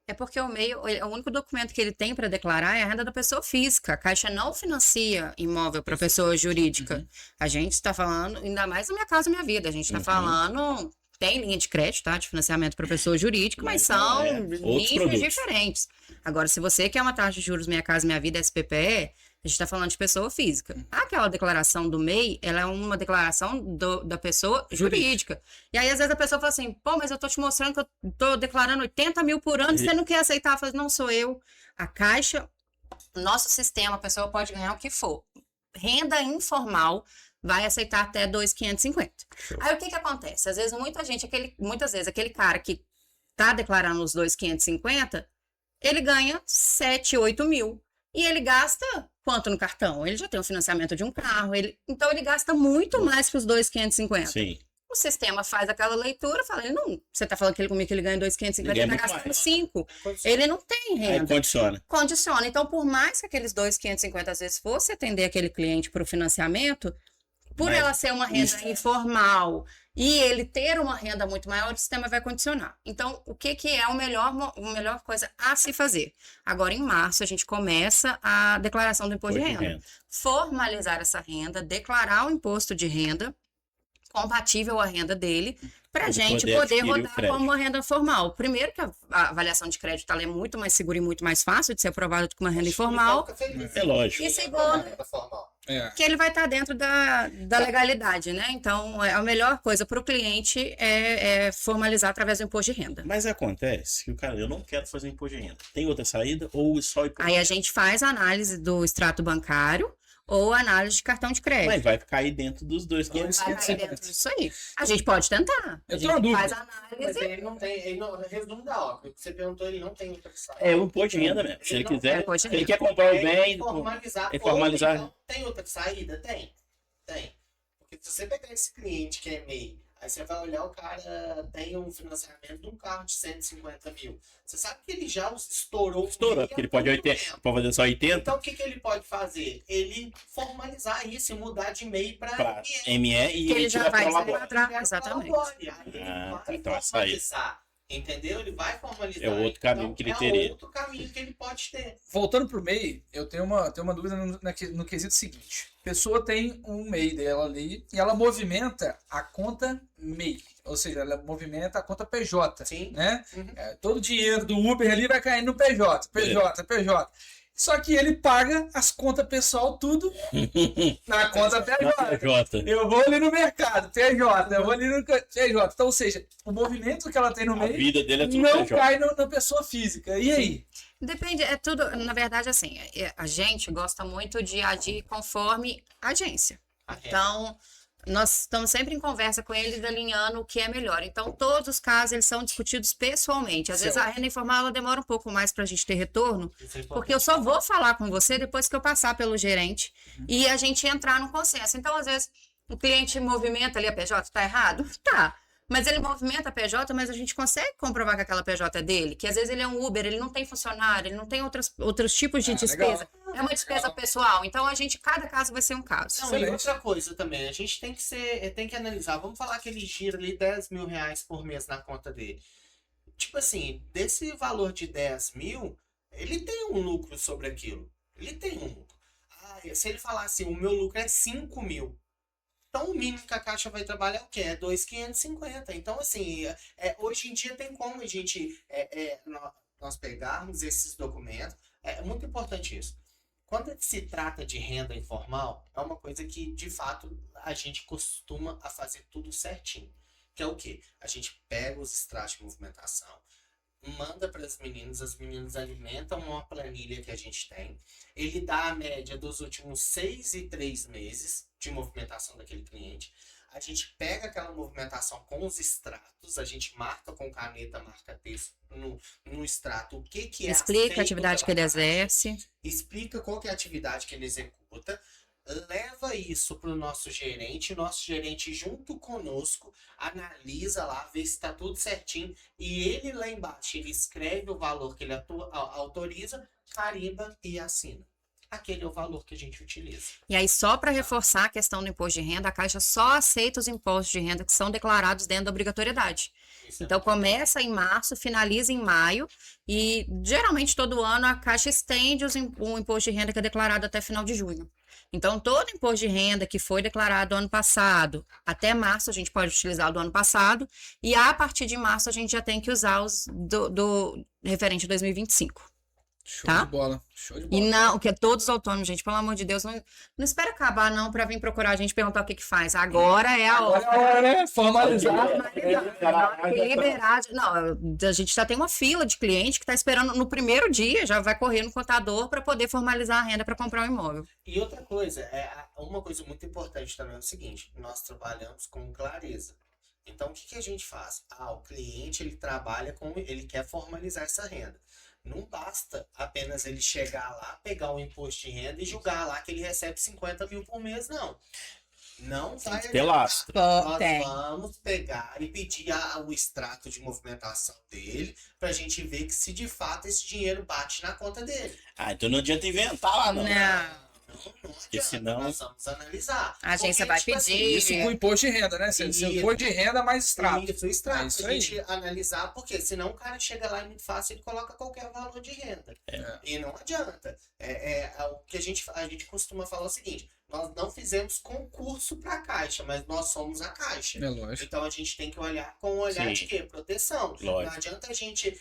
É porque o MEI, o único documento que ele tem para declarar é a renda da pessoa física. A Caixa não financia imóvel para pessoa jurídica. A gente está falando, ainda mais na Minha Casa Minha Vida, a gente está falando, tem linha de crédito, tá? De financiamento para pessoa jurídica, mas são nichos diferentes. Agora, se você quer uma taxa de juros Minha Casa Minha Vida SPPE, a gente está falando de pessoa física. Aquela declaração do MEI, ela é uma declaração da pessoa jurídica. E aí, às vezes, a pessoa fala assim, pô, mas eu tô te mostrando que eu tô declarando 80 mil por ano e você não quer aceitar. Eu falo, não sou eu. A Caixa, nosso sistema, a pessoa pode ganhar o que for. Renda informal vai aceitar até 2.550. Aí, o que acontece? Às vezes, muitas vezes, aquele cara que tá declarando os 2.550, ele ganha 7, 8 mil. E ele gasta quanto no cartão? Ele já tem o financiamento de um carro, então ele gasta muito mais que os 2.550. Sim. O sistema faz aquela leitura, fala, você tá falando comigo que ele ganha 2.550, ele tá gastando 5. Ele não tem renda. Aí Condiciona. Então, por mais que aqueles 2.550 às vezes fosse atender aquele cliente para o financiamento, por ela ser uma renda informal e ele ter uma renda muito maior, o sistema vai condicionar. Então, o que é a melhor coisa a se fazer? Agora, em março, a gente começa a declaração do imposto de renda. Formalizar essa renda, declarar o imposto de renda compatível à renda dele, para a gente poder rodar como uma renda formal. Primeiro que a avaliação de crédito ela é muito mais segura e muito mais fácil de ser aprovada do que uma renda informal. É lógico. E segundo, que ele vai estar dentro da legalidade, né? Então, a melhor coisa para o cliente é formalizar através do imposto de renda. Mas acontece que o cara, eu não quero fazer imposto de renda. Tem outra saída ou só imposto? Aí a gente faz a análise do extrato bancário ou análise de cartão de crédito. Mas vai cair dentro dos 2.550. Vai cair dentro disso aí. A gente pode tentar. Eu tenho uma dúvida. Faz a análise. Mas ele não tem, resumo da obra. Você perguntou, ele não tem outra saída. É o imposto de renda mesmo. Se ele quiser, tem, se ele quer comprar o bem, formalizar. Então, tem outra saída? Tem. Porque se você pegar esse cliente que é MEI, aí você vai olhar, o cara tem um financiamento de um carro de 150 mil. Você sabe que ele já estourou. Estoura, porque ele pode fazer só 80. Então, o que ele pode fazer? Ele formalizar isso e mudar de MEI para ME e ele já vai prolabore. Exatamente. Então é formalizar. Entendeu? Ele vai formalizar. É outro caminho que ele teria. É outro caminho que ele pode ter. Voltando pro MEI, eu tenho uma dúvida no quesito seguinte. A pessoa tem um MEI dela ali e ela movimenta a conta MEI. Ou seja, ela movimenta a conta PJ. Sim. Né? Todo o dinheiro do Uber ali vai caindo no PJ. Só que ele paga as contas pessoal tudo na conta PJ. Eu vou ali no mercado, PJ. Eu vou ali no PJ. Então, ou seja, o movimento que ela tem no meio vida dele é tudo não PJ. cai na pessoa física. E aí? Depende, é tudo, na verdade, assim, a gente gosta muito de agir conforme agência. Então, nós estamos sempre em conversa com eles, alinhando o que é melhor. Então, todos os casos, eles são discutidos pessoalmente. Às vezes, a renda informal, ela demora um pouco mais para a gente ter retorno, porque eu só vou falar com você depois que eu passar pelo gerente e a gente entrar no consenso. Então, às vezes, o cliente movimenta ali a PJ, tá errado? Tá. Mas ele movimenta a PJ, mas a gente consegue comprovar que aquela PJ é dele, que às vezes ele é um Uber, ele não tem funcionário, ele não tem outros tipos de despesa. Legal. É uma despesa pessoal. Então, cada caso vai ser um caso. Não, e outra coisa também, a gente tem que analisar. Vamos falar que ele gira ali 10 mil reais por mês na conta dele. Tipo assim, desse valor de 10 mil, ele tem um lucro sobre aquilo. Ele tem um lucro. Se ele falar assim, o meu lucro é 5 mil. Então, o mínimo que a Caixa vai trabalhar é o quê? É 2.550. Então, assim, hoje em dia tem como a gente, nós pegarmos esses documentos, É muito importante isso. Quando se trata de renda informal, é uma coisa que, de fato, a gente costuma a fazer tudo certinho. Que é o quê? A gente pega os extratos de movimentação, manda para as meninas alimentam uma planilha que a gente tem. Ele dá a média dos últimos 6 e 3 meses de movimentação daquele cliente. A gente pega aquela movimentação com os extratos, a gente marca com caneta, marca texto no extrato o que é Explica a aceito atividade que pela ele caixa, exerce. explica qual que é a atividade que ele executa, leva isso para o nosso gerente junto conosco analisa lá, vê se está tudo certinho e ele lá embaixo ele escreve o valor que ele autoriza, carimba e assina. Aquele é o valor que a gente utiliza. E aí, só para reforçar a questão do imposto de renda, a Caixa só aceita os impostos de renda que são declarados dentro da obrigatoriedade. Isso Então, começa em março, finaliza em maio, e geralmente todo ano a Caixa estende o imposto de renda que é declarado até final de junho. Então, todo imposto de renda que foi declarado ano passado, até março a gente pode utilizar o do ano passado, e a partir de março a gente já tem que usar os do referente 2025. Show Tá? de bola. Show de E bola. não, que é todos autônomos, gente, pelo amor de Deus, não espera acabar não para vir procurar a gente perguntar o que faz. Agora é a hora. Agora, né? Formalizar. Liberar. Não, a gente já tem uma fila de cliente que está esperando no primeiro dia, já vai correr no contador para poder formalizar a renda para comprar um imóvel. E outra coisa, uma coisa muito importante também é o seguinte, nós trabalhamos com clareza. Então, o que a gente faz? O cliente, ele trabalha ele quer formalizar essa renda. Não basta apenas ele chegar lá, pegar o imposto de renda e julgar lá que ele recebe 50 mil por mês, não. Não vai Ter lastro. Nós vamos pegar e pedir o extrato de movimentação dele pra gente ver que se de fato esse dinheiro bate na conta dele. Então não adianta inventar lá, não. Não Porque adianta, senão- nós vamos analisar. A agência vai Porque, tipo assim, pedir. Isso com imposto de renda, né? Seu imposto de renda mais extrato. Isso, o extrato. É isso a aí. gente analisar, porque senão o cara chega lá e muito fácil, ele coloca qualquer valor de renda. E não adianta. O que a gente costuma falar é o seguinte, nós não fizemos concurso para a Caixa, mas nós somos a Caixa. É lógico. Então a gente tem que olhar com um olhar Sim. de quê? Proteção. Lógico. Não adianta a gente...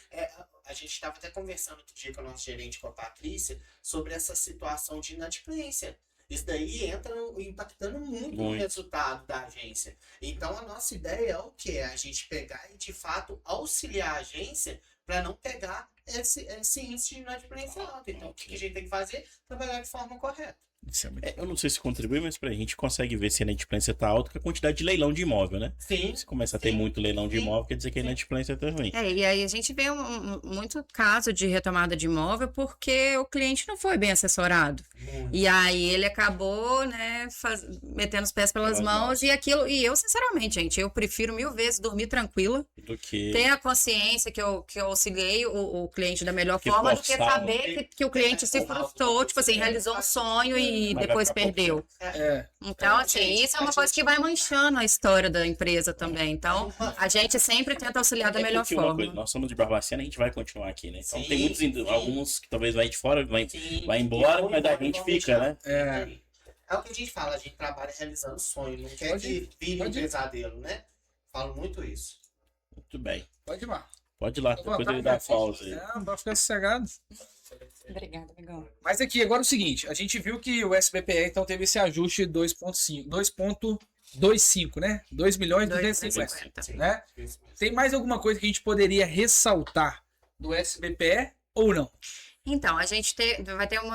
a gente estava até conversando outro dia com o nosso gerente, com a Patrícia, sobre essa situação de inadimplência. Isso daí entra impactando muito no Muito. resultado da agência. Então a nossa ideia é o quê? É a gente pegar e de fato auxiliar a agência para não pegar esse índice de inadimplência alto. Então o que a gente tem que fazer? Trabalhar de forma correta. Isso é muito Eu não sei se contribui, mas pra gente consegue ver se a inadimplência tá alta com a quantidade de leilão de imóvel, né? Sim. Se começa a ter Sim. muito leilão de Sim. imóvel, quer dizer que a inadimplência tá ruim. E aí a gente vê muito caso de retomada de imóvel porque o cliente não foi bem assessorado. E aí ele acabou, né, metendo os pés pelas Pelas mãos e aquilo. E eu, sinceramente, gente, eu prefiro 1000 vezes dormir tranquila, Do que. ter a consciência que eu auxiliei o cliente da melhor Que forma do que forçar, saber que o cliente se frustrou, tipo assim, realizou um sonho e Mas vai depois ficar pouco perdeu. É. Então, assim, gente, isso é uma coisa que vai manchando a história da empresa também. Então, a gente sempre tenta auxiliar da melhor porque uma coisa, forma. nós somos de Barbacena, a gente vai continuar aqui, né? Então Sim, tem muitos, sim. alguns que talvez vai de fora, Sim. vai embora, E mas a vamos gente deixar. fica, né? É. O que a gente fala, a gente trabalha realizando sonho, não quer Pode que vire um pode ir. pesadelo, né? Falo muito isso. Muito bem. Pode ir lá. Pode ir lá, depois ele dá a pausa aí. Não, vai ficar sossegado. Obrigada, amigão. Mas aqui, agora é o seguinte, a gente viu que o SBPE então teve esse ajuste 2,25, né? 2 milhões e 250, Sim. né? Isso mesmo. Tem mais alguma coisa que a gente poderia ressaltar do SBPE ou não? Então, a gente vai ter um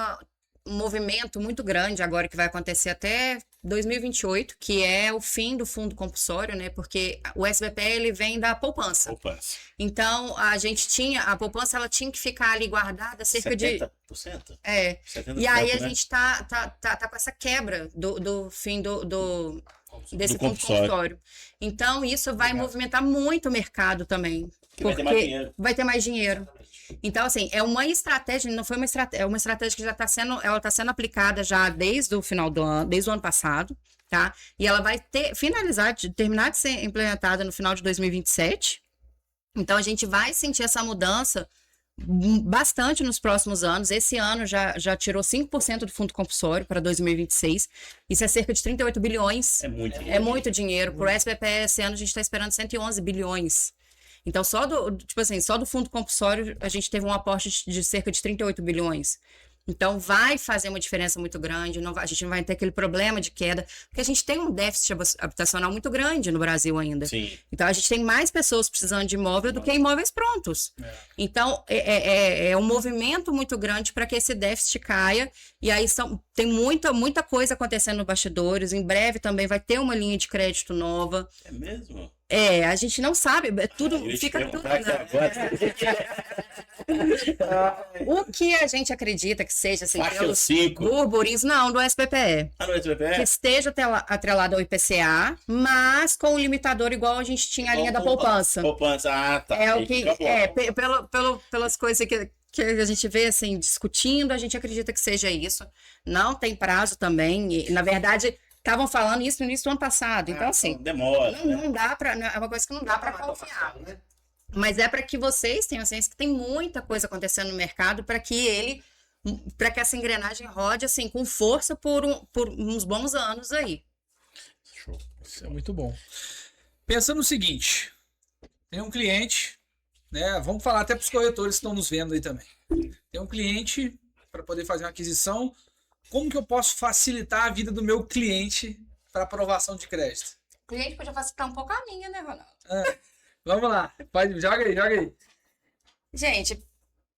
movimento muito grande agora que vai acontecer até 2028, que é o fim do fundo compulsório, né? Porque o SBPE ele vem da poupança. Poupança. Então, a poupança ela tinha que ficar ali guardada cerca de 70%? É. 70%, E aí a né? gente tá com essa quebra do fim desse Do fundo compulsório. compulsório. Então, isso vai movimentar muito o mercado também. Que vai ter mais dinheiro. Vai ter mais dinheiro. Então, assim, é uma estratégia, não foi uma estratégia, é uma estratégia que já está sendo aplicada já desde o final do ano, desde o ano passado, tá? E ela vai terminar de ser implementada no final de 2027. Então, a gente vai sentir essa mudança bastante nos próximos anos. Esse ano já tirou 5% do fundo compulsório para 2026. Isso é cerca de 38 bilhões. É muito. É muito dinheiro. Para o SBPE, esse ano, a gente está esperando 111 bilhões. Então, tipo assim, só do fundo compulsório, a gente teve um aporte de cerca de 38 bilhões. Então, vai fazer uma diferença muito grande, a gente não vai ter aquele problema de queda, porque a gente tem um déficit habitacional muito grande no Brasil ainda. Sim. Então, a gente tem mais pessoas precisando de imóvel do que imóveis prontos. Então, é um movimento muito grande para que esse déficit caia, e aí tem muita coisa acontecendo nos bastidores. Em breve também vai ter uma linha de crédito nova. É mesmo? A gente não sabe, tudo fica tudo. O que a gente acredita que seja assim, pelos 5. burburinhos, não, do SBPE. Ah, no SBPE? Que esteja atrelado ao IPCA, mas com o limitador igual a gente tinha a linha da poupança. Poupança, tá. É o que pelas coisas que a gente vê assim discutindo, a gente acredita que seja isso. Não tem prazo também. E, na verdade, estavam falando isso no início do ano passado. Então, assim, demora. Não dá para, é uma coisa que não dá para confiar. Né? Mas é para que vocês tenham ciência que tem muita coisa acontecendo no mercado para que essa engrenagem rode assim com força por uns bons anos aí. Show. Isso é muito bom. Pensando no seguinte, tem um cliente, né? Vamos falar até para os corretores que estão nos vendo aí também. Tem um cliente para poder fazer uma aquisição. Como que eu posso facilitar a vida do meu cliente para aprovação de crédito? O cliente podia facilitar um pouco a minha, né, Ronaldo? Vamos lá. Joga aí. Gente,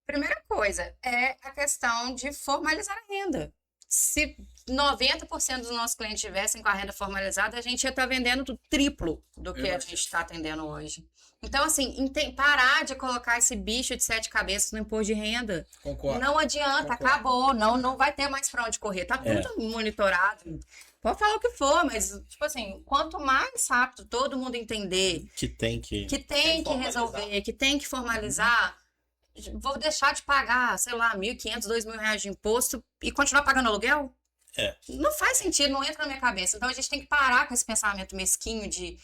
primeira coisa é a questão de formalizar a renda. Se 90% dos nossos clientes tivessem com a renda formalizada, a gente ia estar vendendo do triplo do que a gente está atendendo hoje. Então, assim, parar de colocar esse bicho de 7 cabeças no imposto de renda. Concordo. Não adianta, acabou. Não vai ter mais pra onde correr. Tá tudo monitorado. Pode falar o que for, mas, tipo assim, quanto mais rápido todo mundo entender que tem que resolver, que tem que formalizar, vou deixar de pagar, sei lá, R$1.500, R$2.000 de imposto e continuar pagando aluguel? Não faz sentido, não entra na minha cabeça. Então a gente tem que parar com esse pensamento mesquinho de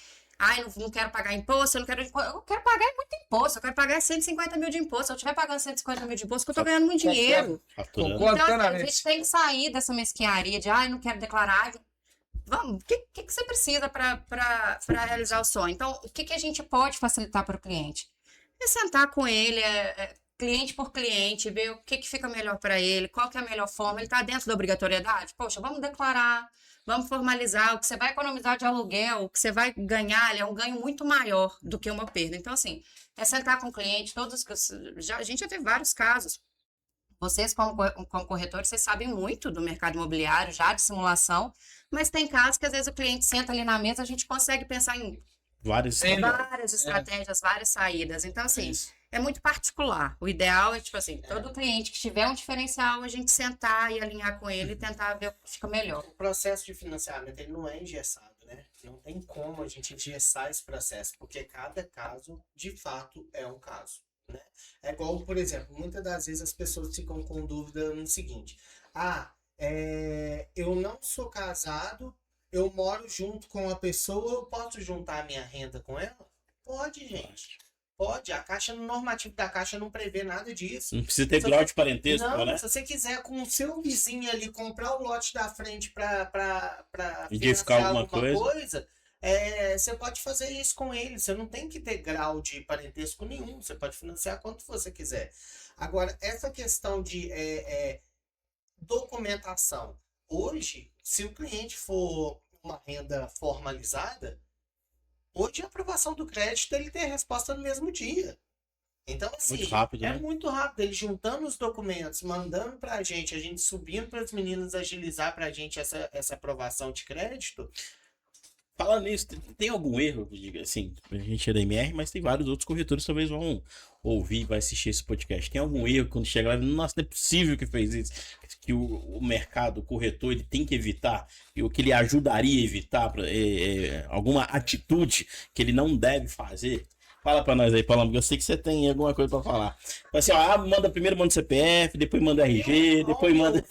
não quero pagar imposto, eu quero pagar muito imposto, eu quero pagar 150 mil de imposto. Se eu estiver pagando 150 mil de imposto, eu tô ganhando muito dinheiro. Concordo Então, plenamente. a gente tem que sair dessa mesquinharia de não quero declarar. Vamos, o que você precisa para realizar o sonho? Então, o que a gente pode facilitar para o cliente? É sentar com ele, cliente por cliente, ver o que fica melhor para ele, qual que é a melhor forma. Ele está dentro da obrigatoriedade? Poxa, vamos declarar, vamos formalizar. O que você vai economizar de aluguel, o que você vai ganhar, é um ganho muito maior do que uma perda. Então, assim, é sentar com o cliente, a gente já teve vários casos. Vocês, como corretores, vocês sabem muito do mercado imobiliário, já de simulação, mas tem casos que às vezes o cliente senta ali na mesa, a gente consegue pensar em várias estratégias, várias saídas. Então, assim, é muito particular. O ideal é, tipo assim, todo cliente que tiver um diferencial, a gente sentar e alinhar com ele e tentar ver o que fica melhor. O processo de financiamento, ele não é engessado, né? Não tem como a gente engessar esse processo, porque cada caso, de fato, é um caso. Né? É igual, por exemplo, muitas das vezes as pessoas ficam com dúvida no seguinte: eu não sou casado, eu moro junto com uma pessoa, eu posso juntar a minha renda com ela? Pode, gente. Pode. A Caixa, no normativo da Caixa, não prevê nada disso. Não precisa ter grau de parentesco, né? Se você quiser com o seu vizinho ali comprar o lote da frente para financiar alguma coisa, você pode fazer isso com ele. Você não tem que ter grau de parentesco nenhum. Você pode financiar quanto você quiser. Agora, essa questão de documentação. Hoje, se o cliente for uma renda formalizada, hoje a aprovação do crédito ele tem a resposta no mesmo dia. Então, assim, muito rápido, né? Muito rápido. Ele juntando os documentos, mandando pra gente, a gente subindo para as meninas agilizar pra gente essa aprovação de crédito. Falando nisso, tem algum erro? Assim, a gente é da MR, mas tem vários outros corretores que talvez vão ouvir, vai assistir esse podcast. Tem algum erro quando chega lá, nossa, não é possível que fez isso, que o mercado, o corretor, ele tem que evitar, o que ele ajudaria a evitar, alguma atitude que ele não deve fazer? Fala pra nós aí, Paulo, porque eu sei que você tem alguma coisa pra falar. Assim, primeiro manda o CPF, depois manda o RG, depois manda...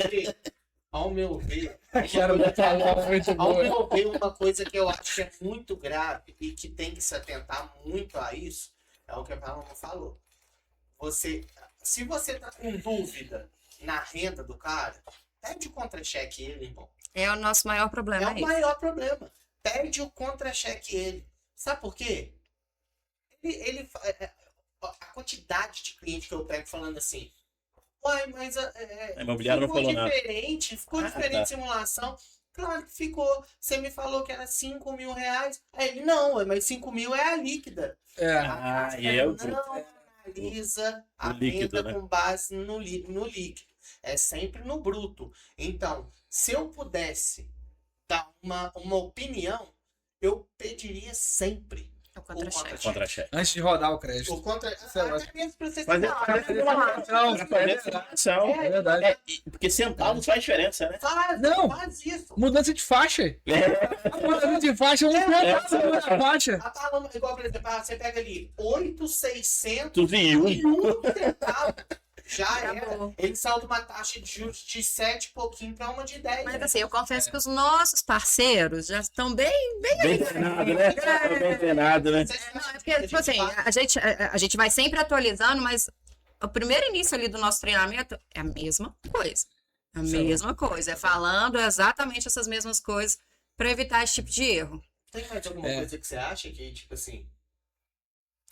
Ao meu ver, uma coisa que eu acho que é muito grave e que tem que se atentar muito a isso, é o que a Paloma falou. Se você tá com dúvida na renda do cara, pede o contra-cheque ele, irmão. É o nosso maior problema. É o maior problema. Pede o contra-cheque ele. Sabe por quê? a quantidade de cliente que eu pego falando assim, uai, mas A imobiliária não falou nada. ficou diferente tá. a simulação. Claro que ficou. Você me falou que era 5 mil reais. Aí ele, não, mas 5 mil é a líquida. Ah, e é o Não analisa a o líquido, venda né? com base no líquido. É sempre no bruto. Então, se eu pudesse dar uma opinião, eu pediria sempre O o contra-cheque. Contra-cheque. Antes de rodar o crédito. O contra... é ótimo. Até mesmo pra você Mas falar, é- né? Não, Pra fazer formação. é verdade. Porque centavos faz diferença, né? Não. Faz isso. Mudança de faixa. A mudança de faixa é um centavo na faixa. A Paloma, igual, por exemplo, você pega ali 8,600 Tudo em um. e 1 centavo. Já era. Acabou. Ele saiu de uma taxa de juros de 7 e pouquinho para uma de 10. Mas assim, eu confesso que os nossos parceiros já estão bem. Bem treinado, né? Bem treinado, né? Não, é porque, tipo assim, a gente vai sempre atualizando, mas o primeiro início ali do nosso treinamento é a mesma coisa. A mesma coisa. É falando exatamente essas mesmas coisas para evitar esse tipo de erro. Tem mais alguma coisa que você acha que, tipo assim...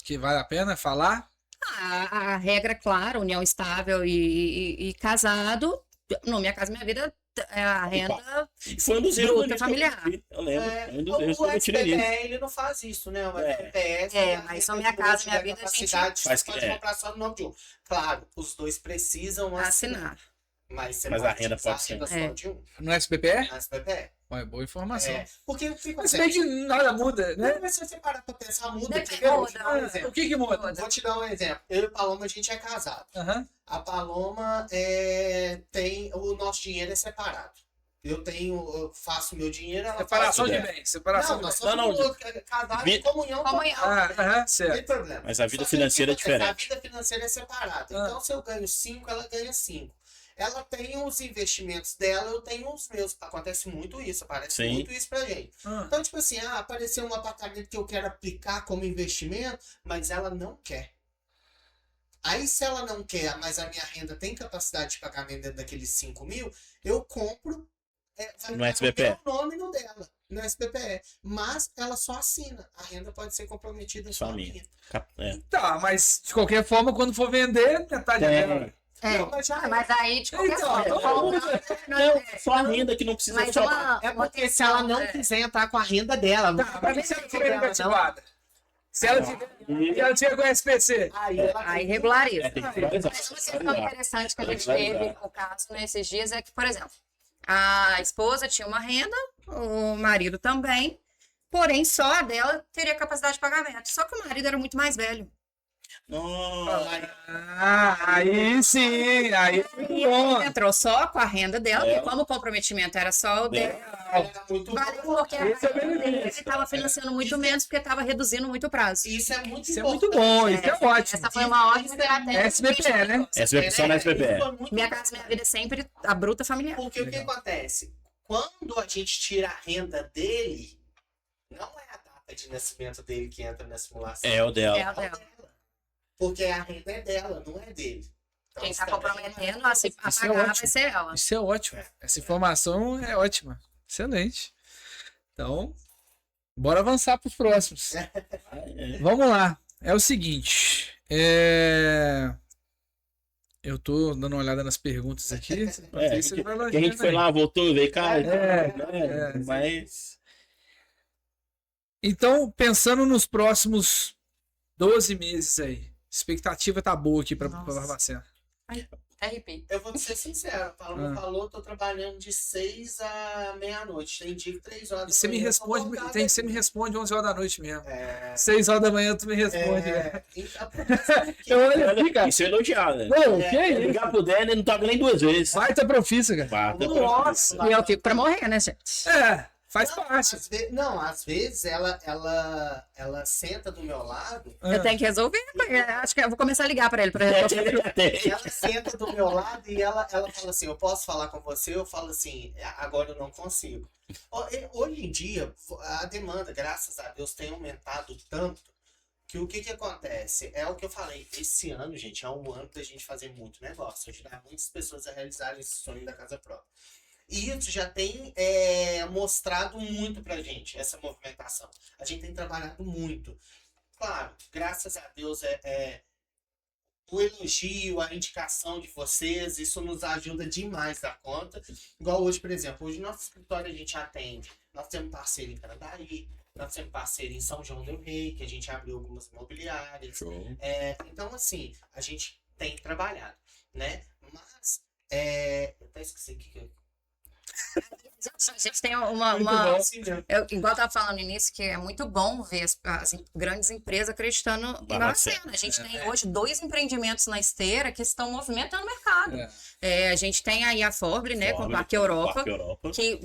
Que vale a pena falar? A regra, claro, união estável e casado. No Minha Casa Minha Vida, a renda Foi um dos erros bruta do início familiar. que eu vi. Eu lembro. Foi um dos erros que o eu tirei nisso. SPPE, ele não faz isso, né? O É. FPS... Mas só Minha Casa Minha Vida, a gente faz pode que é. comprar só no nome de um. Claro, os dois precisam assinar. Mas você Mas a renda utilizar pode ser. renda só É. de um. No SPPE? Na SPPE. Olha, boa informação. É. Porque o que Mas acontece? se bem que nada muda, né? Não, mas se você parar pra pensar, muda. Depende, entendeu? Vou te muda. dar um exemplo. O que muda? Vou te dar um exemplo. Eu e a Paloma, a gente é casado. Aham. A Paloma tem. O nosso dinheiro é separado. Eu faço meu dinheiro, ela Separação faz de o dela. bens. Separação Não, de nós bens. somos casados Vi- em comunhão. Comunhão. Ah, aham, Não certo. tem problema. Mas a vida Só que financeira o que é acontece? diferente. A vida financeira é separada. Ah. Então, se eu ganho 5, ela ganha 5. Ela tem os investimentos dela, eu tenho os meus. Acontece muito isso, aparece Sim. muito isso pra gente. Ah, Então, tipo assim, apareceu um apartamento que eu quero aplicar como investimento, mas ela não quer. Aí, se ela não quer, mas a minha renda tem capacidade de pagamento dentro daqueles 5 mil, eu compro vai No estar SBPE. o nome no dela, no SBPE. Mas ela só assina. A renda pode ser comprometida Só só minha. minha. tá, mas de qualquer forma, quando for vender, metade é dela. Não, mas já Mas aí, de qualquer Então, forma, Não, só a renda que não precisa mas somar. É porque se ela não quiser entrar com a renda dela, não Tá, mas se ela tiver dela, não. negativada? Se ela tiver com SPC? aí regulariza. É, tem que regularizar. Mas uma questão interessante que a gente teve no caso nesses dias é que, por exemplo, a esposa tinha uma renda, o marido também, porém só a dela teria capacidade de pagamento. Só que o marido era muito mais velho. Nossa. Ah, aí sim, aí E bom. ele entrou só com a renda dela, É. porque como o comprometimento era só o dele, Era muito vale bom. porque a Esse é renda dele benefício. estava financiando muito menos, porque estava reduzindo muito o prazo. Isso é muito Isso é importante. muito bom, isso é ótimo. Essa foi uma ótima estratégia. SBPE, né? SBPE, só na SBPE. Isso foi muito Minha bom. Casa Minha Vida é sempre a bruta familiar. Porque o que acontece? Quando a gente tira a renda dele, não é a data de nascimento dele que entra na simulação. É o dela. É a dela. Porque a renda é dela, não é dele. Então, Quem isso está também comprometendo a Isso é pagar vai ótimo. ser ela. Isso é ótimo. Essa informação é ótima. Excelente. Então, bora avançar para os próximos. É. Vamos lá. É o seguinte. Eu tô dando uma olhada nas perguntas aqui. É, Aí você vai que a gente elogiando foi aí. lá, voltou, veio cá. É. Mas. Então, pensando nos próximos 12 meses aí. Expectativa tá boa aqui para Nossa. Barbacena. RP. Eu vou te ser sincero, a Paloma Ah. falou, tô trabalhando de 6 à meia-noite. Tem dia que 3 horas. E você da me manhã, responde, tô voltado você me responde 11 horas da noite mesmo. É, 6 horas da manhã tu me responde. né? então, Eu olho aqui, cara. Isso é elogiado, né? Não, que Se isso? ligar pro Dene, não toca nem duas vezes. Baita profissa, cara. Bata, Nossa. E eu fico pra morrer, né, gente? É, faz parte. às vezes ela senta do meu lado, Eu tenho que resolver. Acho que eu vou começar a ligar pra ele pra resolver. ela senta do meu lado e ela fala assim, eu posso falar com você? Eu falo assim, agora eu não consigo. Hoje em dia, a demanda, graças a Deus, tem aumentado tanto que o que acontece? É o que eu falei, esse ano, gente, é um ano da gente fazer muito negócio, ajudar muitas pessoas a realizarem esse sonho da casa própria. E isso já tem mostrado muito pra gente, essa movimentação. A gente tem trabalhado muito. claro, graças a Deus o elogio, a indicação de vocês, isso nos ajuda demais da conta. Igual hoje, por exemplo, hoje nosso escritório a gente atende, nós temos parceiro em Candaí, nós temos parceiro em São João del Rei, que a gente abriu algumas imobiliárias. Show. Então, assim, a gente tem trabalhado, né? Mas, eu até esqueci o que A gente tem Muito uma, bom. assim mesmo. igual eu estava falando no início, que é muito bom ver as grandes empresas acreditando em Barbacena. A gente tem hoje 2 empreendimentos na esteira que estão movimentando o mercado. A gente tem aí a Forble, né, com o Parque Europa, que,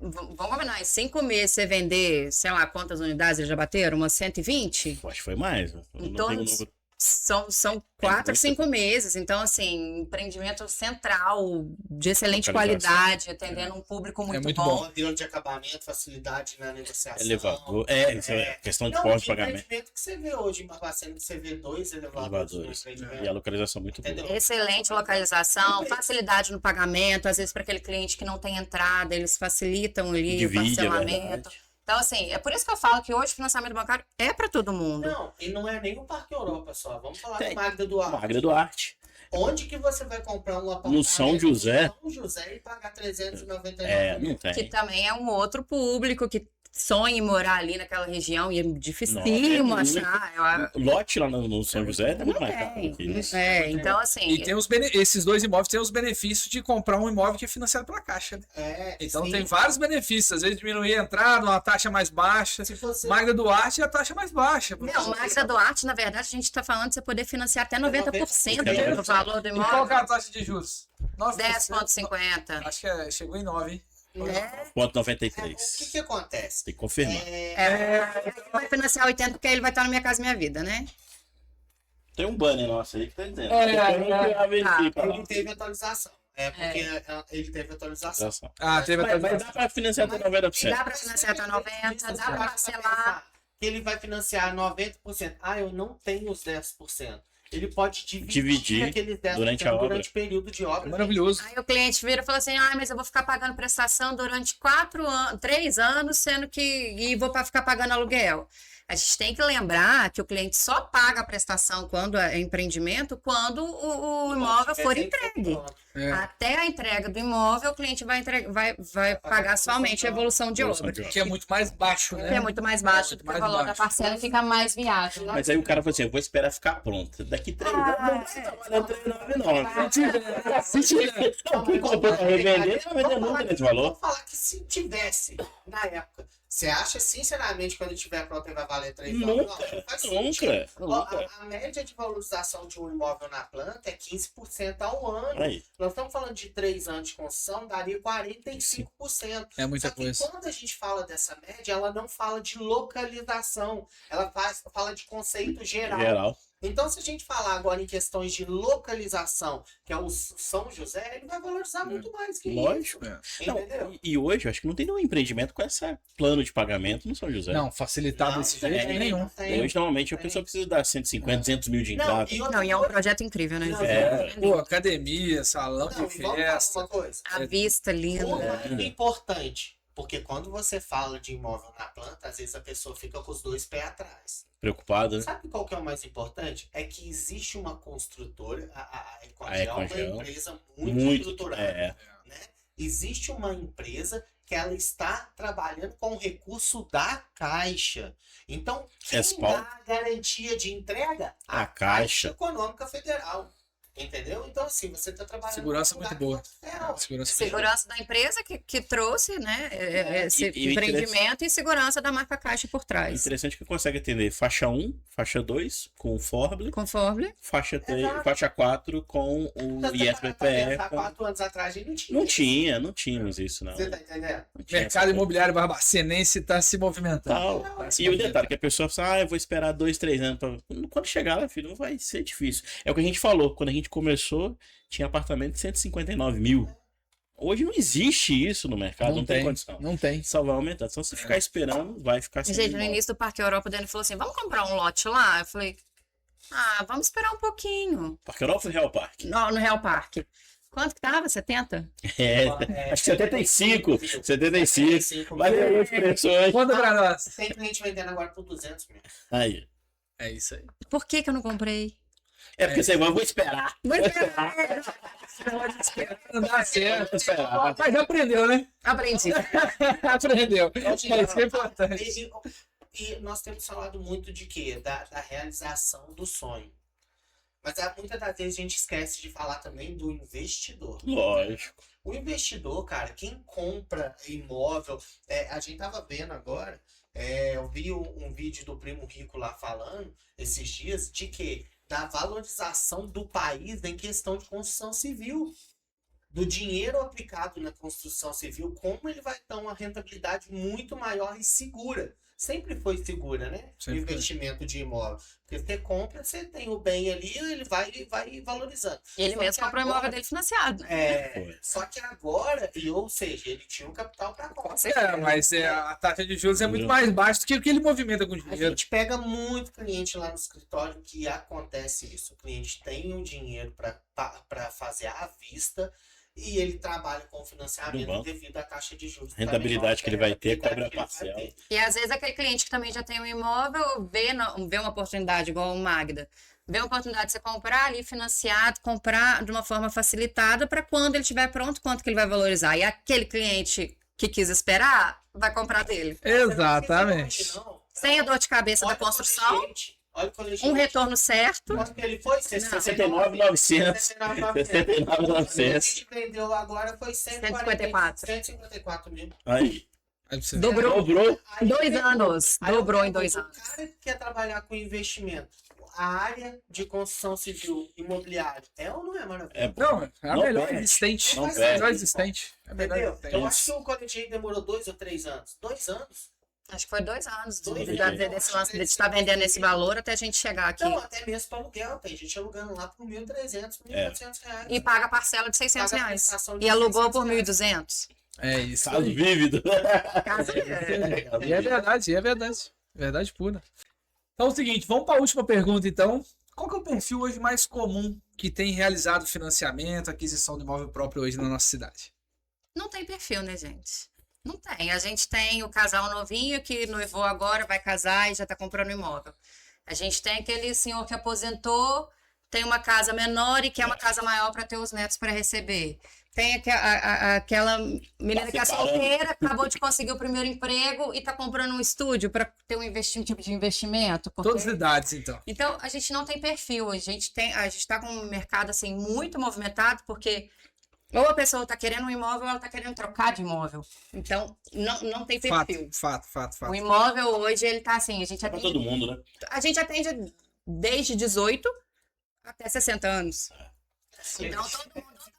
vamos combinar, em 5 meses você vender, sei lá, quantas unidades eles já bateram? Umas 120? Acho que foi mais. Eu não Então, tenho o número. São 4 a 5 meses. Então, assim, empreendimento central, de excelente Localização. qualidade, atendendo um público muito, muito bom. bom. Modelo de acabamento, facilidade na negociação. Elevador. Isso é questão de Não, pós-pagamento. empreendimento que você vê hoje em Barbacena, que você vê 2 elevadores. Elevadores. no E empreendimento. a localização muito boa. Entendeu? Excelente localização, facilidade no pagamento, às vezes para aquele cliente que não tem entrada, eles facilitam ali Divide, o é parcelamento. verdade. Então, assim, é por isso que eu falo que hoje o financiamento bancário é para todo mundo. Não, e não é nem o Parque Europa só. Vamos falar Tem. do Magda Duarte. Magda Duarte. Onde que você vai comprar um apartamento No São José? no São José e pagar 399 Não Que tem. também é um outro público que sonha em morar ali naquela região e é dificílimo Nossa, é achar. Lote lá no São José é muito mais caro Tem. que isso. Então, assim, E tem esses 2 imóveis têm os benefícios de comprar um imóvel que é financiado pela Caixa. Né? Então sim. tem vários benefícios. Às vezes diminuir a entrada, uma taxa mais baixa. Se você... Magda Duarte é a taxa mais baixa. não, Magda Duarte, na verdade, a gente está falando de você poder financiar até 90% do valor do E qual que é imóvel. a taxa de juros? 10,50. Acho que chegou em 9, hein? Ponto o que 93. que acontece? Tem que confirmar. Ele vai financiar 80 porque ele vai estar na Minha Casa Minha Vida, né? Tem um banner nosso aí que tá dizendo. Ele teve atualização. Porque ele teve atualização. Ah, teve Mas até. dá pra financiar até 90%. Dá para financiar até 90, dá para parcelar. Que ele vai financiar 90%. Ah, eu não tenho os 10%. Ele pode Dividir aqueles 10% durante a obra. durante o período de obra. Maravilhoso. Aí o cliente vira e fala assim: ah, mas eu vou ficar pagando prestação durante 3 anos, sendo que. E vou ficar pagando aluguel. A gente tem que lembrar que o cliente só paga a prestação quando é empreendimento, quando o imóvel for entregue. Até a entrega do imóvel, o cliente vai pagar somente a evolução de obra. Que é muito mais baixo, Que né? é muito mais baixo do que o mais valor da baixo. parcela e fica mais viável. Mas aí o cara falou assim: eu vou esperar ficar pronto. Daqui 3 anos não vai trabalhar 399. Se tiver. Quem comprou pra revender, não vai vender nunca nesse valor. Vamos falar que se tivesse, na época, você acha sinceramente que quando estiver pronto ele vai valer 3 anos? Não faz sentido. Nunca. A média de valorização de um imóvel na planta é 15% ao ano. Aí. Nós estamos falando de 3 anos de construção, daria 45%. É muita Só que coisa. quando a gente fala dessa média, ela não fala de localização, ela fala de conceito geral. Então, se a gente falar agora em questões de localização, que é o São José, ele vai valorizar muito mais que Lógico. isso. Não, Entendeu? e hoje eu acho que não tem nenhum empreendimento com esse plano de pagamento no São José. Não, facilitado Não, desse tem, jeito nenhum. tem. Hoje, normalmente, a Tem. pessoa precisa dar 150, 200 mil de Não, entrada. Não, e é um projeto incrível, né? Não, Pô, academia, salão Não, de e vamos falar festa. uma coisa. A vista linda. Muito importante. Porque quando você fala de imóvel na planta, às vezes a pessoa fica com os 2 pés atrás. Preocupado, né? Sabe qual que é o mais importante? É que existe uma construtora, a Ecogel A é uma Ecogel. empresa muito Muito. estruturada. Né? Existe uma empresa que ela está trabalhando com o recurso da Caixa. Então, quem Respaldo. dá a garantia de entrega? A Caixa. Econômica Federal. Entendeu? Então, assim, você está trabalhando... Segurança com muito lugar- boa. Segurança Segurança da empresa que trouxe, né, esse E o empreendimento e segurança da marca Caixa por É trás. interessante que consegue atender faixa 1, faixa 2 com o Forble, Conforme. faixa 3, Exato. faixa 4 com o ISBPE. Há 4 anos atrás a gente Não tínhamos isso, não. Você tá entendendo? Não tinha Mercado essa imobiliário barbacenense está se movimentando. Tal. Tá se E o movimentando. detalhe, que a pessoa fala, eu vou esperar 2, 3 anos. Quando chegar lá, filho, não vai ser difícil. É o que a gente falou, quando a gente começou, tinha apartamento de 159 mil. Hoje não existe isso no mercado, não tem condição. Não tem. Só vai aumentar. Só se ficar esperando, vai ficar sem Gente, no imóvel. início do Parque Europa, o Dani falou assim: vamos comprar um lote lá? Eu falei: vamos esperar um pouquinho. Parque Europa ou Real Parque? No Real Parque. Quanto que tava? 70? Acho que 75. 75. Valeu as pressões. Conta pra nós. Tem cliente vendendo agora por 200 mil. Aí. É isso aí. Por que que eu não comprei? É porque você vai, vou esperar. Vou esperar. Não dá certo. Vou esperar. Mas já aprendeu, né? Aprendi. Aprendeu. Isso é importante. E nós temos falado muito de quê? Da realização do sonho. Mas muitas das vezes a gente esquece de falar também do investidor. Lógico. O investidor, cara, quem compra imóvel, a gente tava vendo agora, eu vi um vídeo do Primo Rico lá falando esses dias de que da valorização do país em questão de construção civil. Do dinheiro aplicado na construção civil, como ele vai dar uma rentabilidade muito maior e segura. Sempre foi segura, né? O Sempre investimento de imóvel. Porque você compra, você tem o bem ali, ele vai valorizando. E ele Só mesmo que comprou o agora- imóvel dele financiado. Só que agora, ou seja, ele tinha um capital para compra. Mas a taxa de juros é muito mais baixa do que o que ele movimenta com A dinheiro. gente pega muito cliente lá no escritório que acontece isso. O cliente tem o dinheiro para fazer à vista e ele trabalha com Do financiamento banco. devido à taxa de juros. A rentabilidade que ele vai ter, cobra Rentabilidade que ele vai parcial. ter. E às vezes aquele cliente que também já tem um imóvel vê uma oportunidade, igual o Magda. Vê uma oportunidade de você comprar ali financiado, comprar de uma forma facilitada para quando ele estiver pronto, quanto que ele vai valorizar. E aquele cliente que quis esperar, vai comprar dele. Exatamente. Não, Sem a dor de cabeça da olha o construção, colegiante, olha o um colegiante. retorno certo. Quanto que ele foi? 69.900. 69.900. A gente vendeu agora foi 154. 154 mil. Aí. Aí você vê. Dobrou. Dobrou. Aí 2 eu anos. Aí eu Dobrou em pergunto, 2 anos. O cara que quer trabalhar com investimento, a área de construção civil imobiliária, ou não é maravilhoso? É Não, é a Não melhor perde. existente. Não É a perde. melhor existente. É a melhor Entendeu? existente. Eu acho que o colegiante demorou 2 ou 3 anos. 2 anos? Acho que foi 2 anos Dois de anos. desse lance de estar vendendo esse valor até a gente chegar aqui. Não, até mesmo para aluguel. Tem gente alugando lá por 1.300, 1.400 reais. E paga a parcela de 600 Paga a reais. prestação de E alugou 600 por reais. 1.200. É isso. Caso aí. vívido. Caso E é verdade, é verdade. Verdade pura. Então é o seguinte, vamos para a última pergunta então. Qual que é o perfil hoje mais comum que tem realizado financiamento, aquisição de imóvel próprio hoje na nossa cidade? Não tem perfil, né, gente? Não tem. A gente tem o casal novinho que noivou agora, vai casar e já está comprando imóvel. A gente tem aquele senhor que aposentou, tem uma casa menor e quer uma casa maior para ter os netos para receber. Tem aquela menina que é separando. solteira, acabou de conseguir o primeiro emprego e está comprando um estúdio para ter um tipo de investimento. porque- Todas as idades, então. Então, a gente não tem perfil. A gente está com um mercado assim muito movimentado, porque ou a pessoa está querendo um imóvel ou ela está querendo trocar de imóvel. Então, não tem perfil. Fato. O imóvel hoje, ele tá assim, Pra todo mundo, né? a gente atende desde 18 até 60 anos. Então, todo mundo tá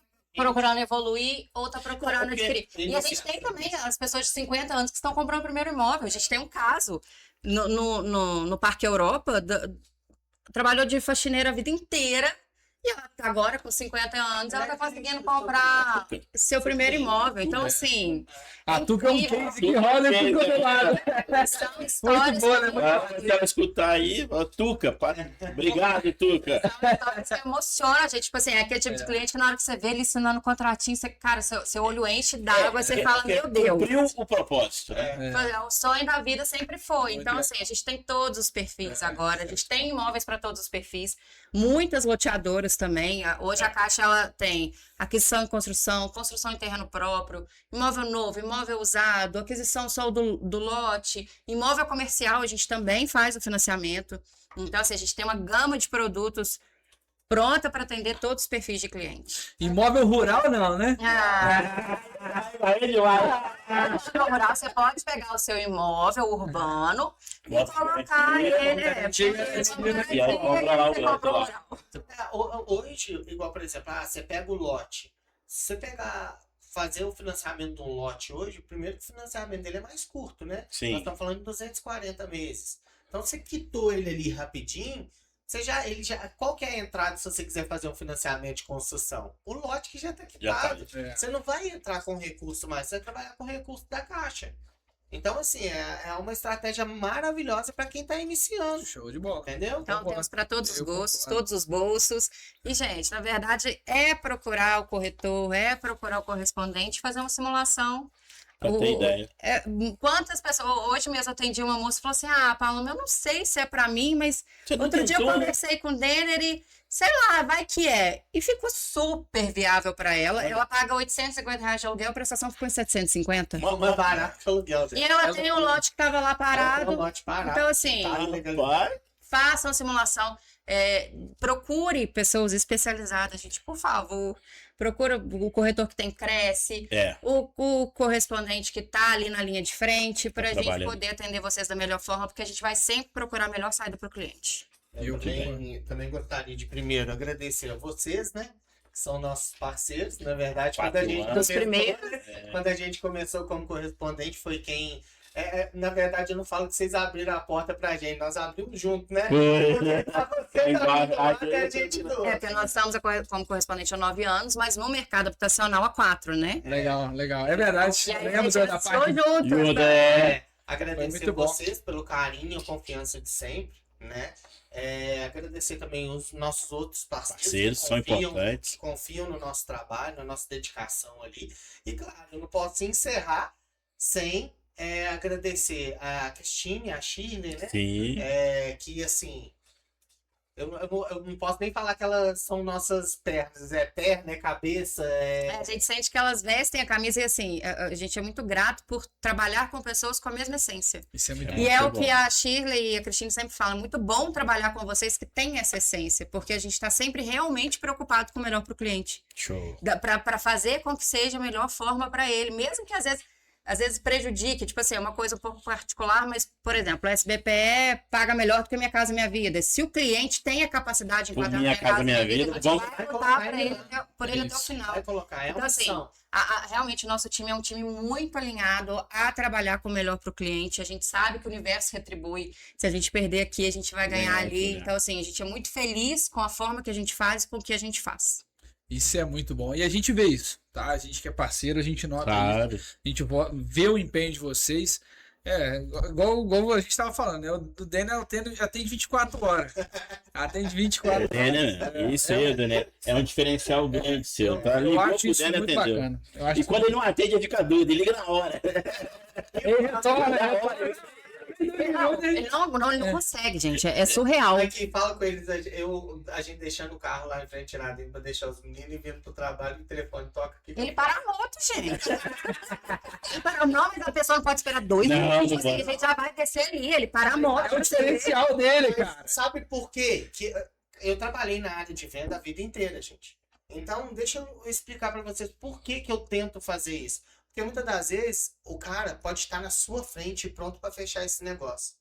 procurando evoluir ou tá procurando Porque adquirir. E a gente tem também as pessoas de 50 anos que estão comprando o primeiro imóvel. A gente tem um caso no Parque Europa, trabalhou de faxineira a vida inteira. E ela tá agora, com 50 anos, ela tá conseguindo comprar seu primeiro imóvel. Então, assim, A Tuca é um incrível. case que roda por todo lado. são histórias boa, né? que- Ah, quero escutar aí. Ó, Tuca, obrigado, Tuca. são histórias que emociona a gente. Tipo assim, é aquele tipo de cliente que na hora que você vê ele ensinando o contratinho, você, cara, seu olho enche d'água, você fala, meu Deus. Cumpriu o propósito, né? O sonho da vida sempre foi. Muito Então, legal. assim, a gente tem todos os perfis agora. A gente tem imóveis para todos os perfis. Muitas loteadoras também. Hoje a Caixa ela tem aquisição e construção, construção em terreno próprio, imóvel novo, imóvel usado, aquisição só do lote, imóvel comercial, a gente também faz o financiamento. Então, assim, a gente tem uma gama de produtos pronta para atender todos os perfis de cliente. Imóvel rural não, né? Aí demais. No rural, você pode pegar o seu imóvel urbano e Bota colocar aqui, ele. E aí compra lá o você compra o outro lá. rural. Hoje, igual, por exemplo, você pega o lote. Se você fazer o financiamento de um lote hoje, primeiro que o financiamento dele é mais curto, né? Sim. Nós estamos falando de 240 meses. Então, você quitou ele ali rapidinho, qual que é a entrada se você quiser fazer um financiamento de construção? O lote que já está Já tá. quitado. É. Você não vai entrar com recurso mais, você vai trabalhar com recurso da Caixa. Então, assim, é uma estratégia maravilhosa para quem está iniciando, Show de bola. entendeu? Então, Concordo. temos para todos os Eu gostos, concordo. todos os bolsos. E, gente, na verdade, é procurar o corretor, é procurar o correspondente, fazer uma simulação Pra ter ideia. Quantas pessoas. Hoje mesmo eu atendi uma moça e falou assim: Ah, Paloma, eu não sei se é pra mim, mas Você não outro dia eu tentou, né? conversei com o Denner e sei lá, vai que é. E ficou super viável pra ela. Ela paga R$ 850 de aluguel, a prestação ficou em 750. Mais barato que aluguel, E ela tem um lote que tava lá parado. lote parado. Então, assim, Tá legal. Rapaz, façam simulação. Procure pessoas especializadas, gente, por favor. Procura o corretor que tem Cresce, o correspondente que tá ali na linha de frente, para a gente trabalhando. poder atender vocês da melhor forma, porque a gente vai sempre procurar a melhor saída para o cliente. Eu também gostaria de primeiro agradecer a vocês, né? Que são nossos parceiros, na verdade. Quando a 4 gente anos. Dos começou, primeiros. quando a gente começou como correspondente, foi quem. Na verdade, eu não falo que vocês abriram a porta pra gente, nós abrimos junto, né? Foi. Vocês abriram lá que a gente não. Porque nós estamos como correspondente há 9 anos, mas no mercado habitacional há 4, né? Legal, legal. É verdade. E aí, Lembra a da gente parte. junto. Junto, Foi Agradecer muito bom. vocês pelo carinho, confiança de sempre, né? Agradecer também os nossos outros Parceiros que são importantes. confiam no nosso trabalho, na nossa dedicação ali. E claro, eu não posso encerrar sem agradecer a Cristine, a Shirley, né? Sim. Que assim, eu não posso nem falar que elas são nossas pernas, perna, cabeça, A gente sente que elas vestem a camisa e assim, a gente é muito grato por trabalhar com pessoas com a mesma essência. Isso é muito E é muito o que bom. a Shirley e a Cristina sempre falam, é muito bom trabalhar com vocês que têm essa essência, porque a gente está sempre realmente preocupado com o melhor para o cliente, Show. para fazer com que seja a melhor forma para ele, mesmo que às vezes prejudique, tipo assim, é uma coisa um pouco particular, mas, por exemplo, a SBPE paga melhor do que a Minha Casa Minha Vida. Se o cliente tem a capacidade de Por enquadrar Minha Casa Minha Vida, a gente vamos- vai lutar por ele até o Isso. final. vai colocar, Então, uma assim, opção. realmente o nosso time é um time muito alinhado a trabalhar com o melhor para o cliente. A gente sabe que o universo retribui. Se a gente perder aqui, a gente vai ganhar Ganhar, ali. ganhar. Então, assim, a gente é muito feliz com a forma que a gente faz e com o que a gente faz. Isso é muito bom. E a gente vê isso, tá? A gente que é parceiro, a gente nota isso. Claro. A gente vê o empenho de vocês. Igual a gente estava falando, né? O Daniel atende 24 horas. Atende 24 horas. Né? Isso aí, Daniel. É um diferencial grande seu. Tá? Eu Ligou acho pro isso Daniel, muito atendeu. bacana. Eu acho E quando ele não atende, ele fica doido. Ele liga na hora. ele retorna, Ele não consegue, gente. É surreal. Aqui, fala com eles, a gente deixando o carro lá em frente, tirado pra deixar os meninos e vindo pro trabalho, e o telefone toca aqui. Ele para a moto, gente. Não, mas a pessoa não pode esperar 2 Não, minutos. não Assim, pode. a gente já vai descer ali. Ele para a moto. É o diferencial dele, cara. Sabe por quê? Que eu trabalhei na área de venda a vida inteira, gente. Então, deixa eu explicar pra vocês por que eu tento fazer isso. Porque muitas das vezes o cara pode estar na sua frente pronto pra fechar esse negócio.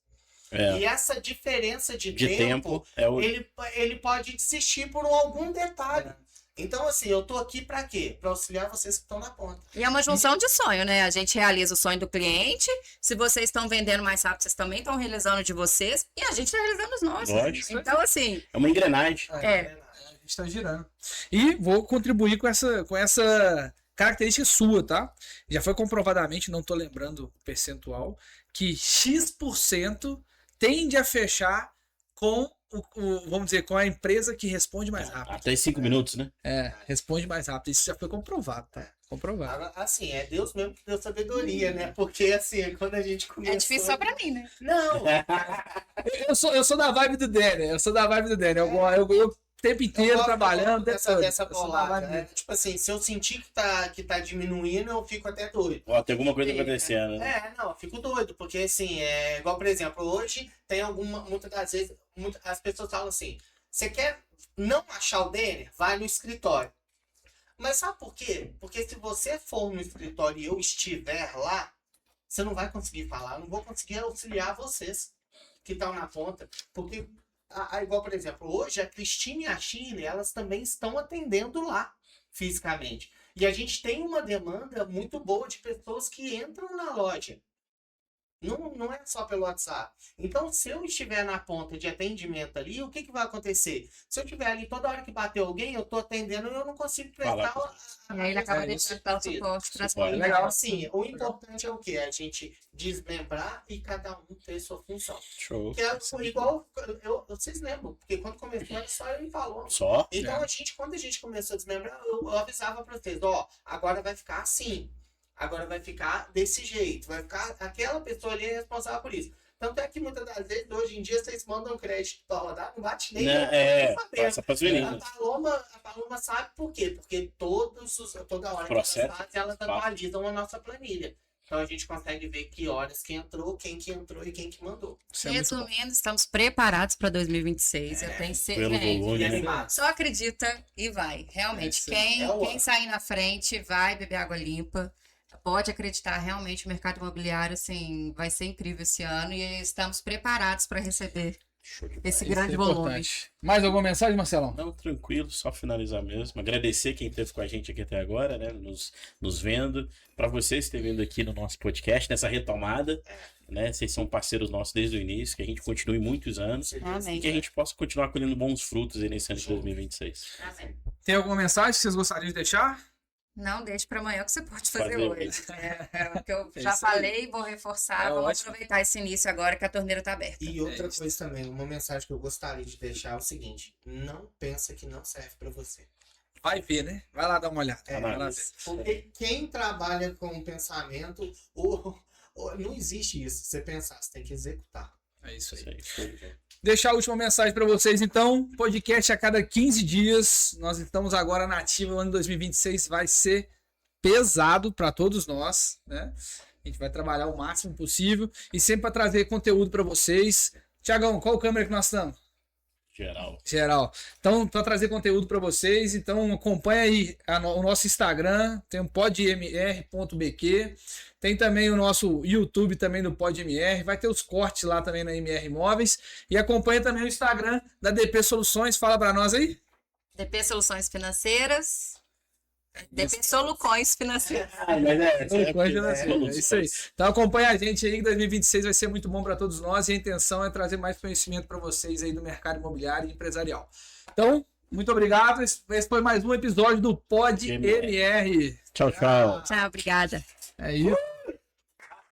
E essa diferença de tempo é o. ele pode desistir por algum detalhe. Então, assim, eu tô aqui pra quê? Pra auxiliar vocês que estão na ponta. E é uma junção de sonho, né? A gente realiza o sonho do cliente. Se vocês estão vendendo mais rápido, vocês também estão realizando o de vocês. E a gente está realizando os nossos. Lógico. Então, assim, É uma engrenagem. A gente está girando. E vou contribuir com essa característica sua, tá? Já foi comprovadamente, não tô lembrando o percentual, que X% tende a fechar com vamos dizer, com a empresa que responde mais rápido. Até 5 minutos, né? Responde mais rápido. Isso já foi comprovado, tá? Comprovado. Agora, assim, é Deus mesmo que deu sabedoria, né? Porque, assim, quando a gente começou... é difícil só pra mim, né? Não! Eu sou da vibe do Danny. Eu o tempo inteiro trabalhando. Dessa bolada, né? Tipo assim, se eu sentir que tá diminuindo, eu fico até doido. Ó, tem alguma coisa acontecendo, né? Não, eu fico doido, porque assim, igual, por exemplo, hoje tem muitas das vezes, as pessoas falam assim, você quer não achar o Denner? Vai no escritório. Mas sabe por quê? Porque se você for no escritório e eu estiver lá, você não vai conseguir falar, eu não vou conseguir auxiliar vocês que estão na ponta, porque, igual, por exemplo, hoje a Cristina e a Shirley, elas também estão atendendo lá, fisicamente. E a gente tem uma demanda muito boa de pessoas que entram na loja. Não é só pelo WhatsApp. Então, se eu estiver na ponta de atendimento ali, o que vai acontecer? Se eu estiver ali toda hora que bater alguém, eu estou atendendo e eu não consigo prestar E aí ele acaba isso. deixando dar o suporte para as Suporte. coisas. Legal. Assim, o importante é o quê? A gente desmembrar e cada um ter sua função. Show. Que é igual, vocês lembram, porque quando começou era só ele falou. Só? Então, quando a gente começou a desmembrar, eu avisava para vocês, agora vai ficar assim. agora vai ficar desse jeito, vai ficar aquela pessoa ali responsável por isso. Tanto é que muitas das vezes, hoje em dia, vocês mandam crédito para rodar, não bate nem passa para as meninas. A Paloma sabe por quê? Porque toda hora que elas fazem, elas atualizam a nossa planilha. Então a gente consegue ver que horas que entrou e quem que mandou. Resumindo, estamos preparados para 2026. Eu tenho Pelo volume, né? Só acredita e vai. Realmente, quem sair na frente vai beber água limpa. Pode acreditar, realmente o mercado imobiliário assim, vai ser incrível esse ano e estamos preparados para receber esse grande volume. Mais alguma mensagem, Marcelão? Não, tranquilo, só finalizar mesmo. Agradecer quem esteve com a gente aqui até agora, né? Nos vendo. Para vocês terem vindo aqui no nosso podcast, nessa retomada, né? Vocês são parceiros nossos desde o início, que a gente continue muitos anos Amém. e que a gente possa continuar colhendo bons frutos aí nesse ano de 2026. Amém. Tem alguma mensagem que vocês gostariam de deixar? Não, deixe para amanhã o que você pode fazer hoje. É o que eu É já isso aí. falei, vou reforçar. Vamos ótimo. aproveitar esse início agora que a torneira está aberta. E outra isso. coisa também, uma mensagem que eu gostaria de deixar é o seguinte: não pensa que não serve para você. Vai ver, né? Vai lá dar uma olhada. É, Vai lá ver. porque quem trabalha com pensamento, não existe isso. Você pensar, você tem que executar. É isso aí. Isso aí. Deixar a última mensagem para vocês, então. Podcast a cada 15 dias. Nós estamos agora na ativa. O ano 2026 vai ser pesado para todos nós, né? A gente vai trabalhar o máximo possível e sempre para trazer conteúdo para vocês. Tiagão, qual câmera que nós estamos? Geral. Então, para trazer conteúdo para vocês, então acompanha aí o nosso Instagram, tem o podmr.bq, tem também o nosso YouTube também do PodMR, vai ter os cortes lá também na MR Imóveis e acompanha também o Instagram da DP Soluções, fala para nós aí. DP Soluções Financeiras. DP Soluções Financeiras. É isso aí. Então acompanha a gente aí que 2026 vai ser muito bom para todos nós e a intenção é trazer mais conhecimento para vocês aí do mercado imobiliário e empresarial. Então, muito obrigado. Esse foi mais um episódio do Pod MR. Tchau, tchau. Tchau, obrigada. É isso.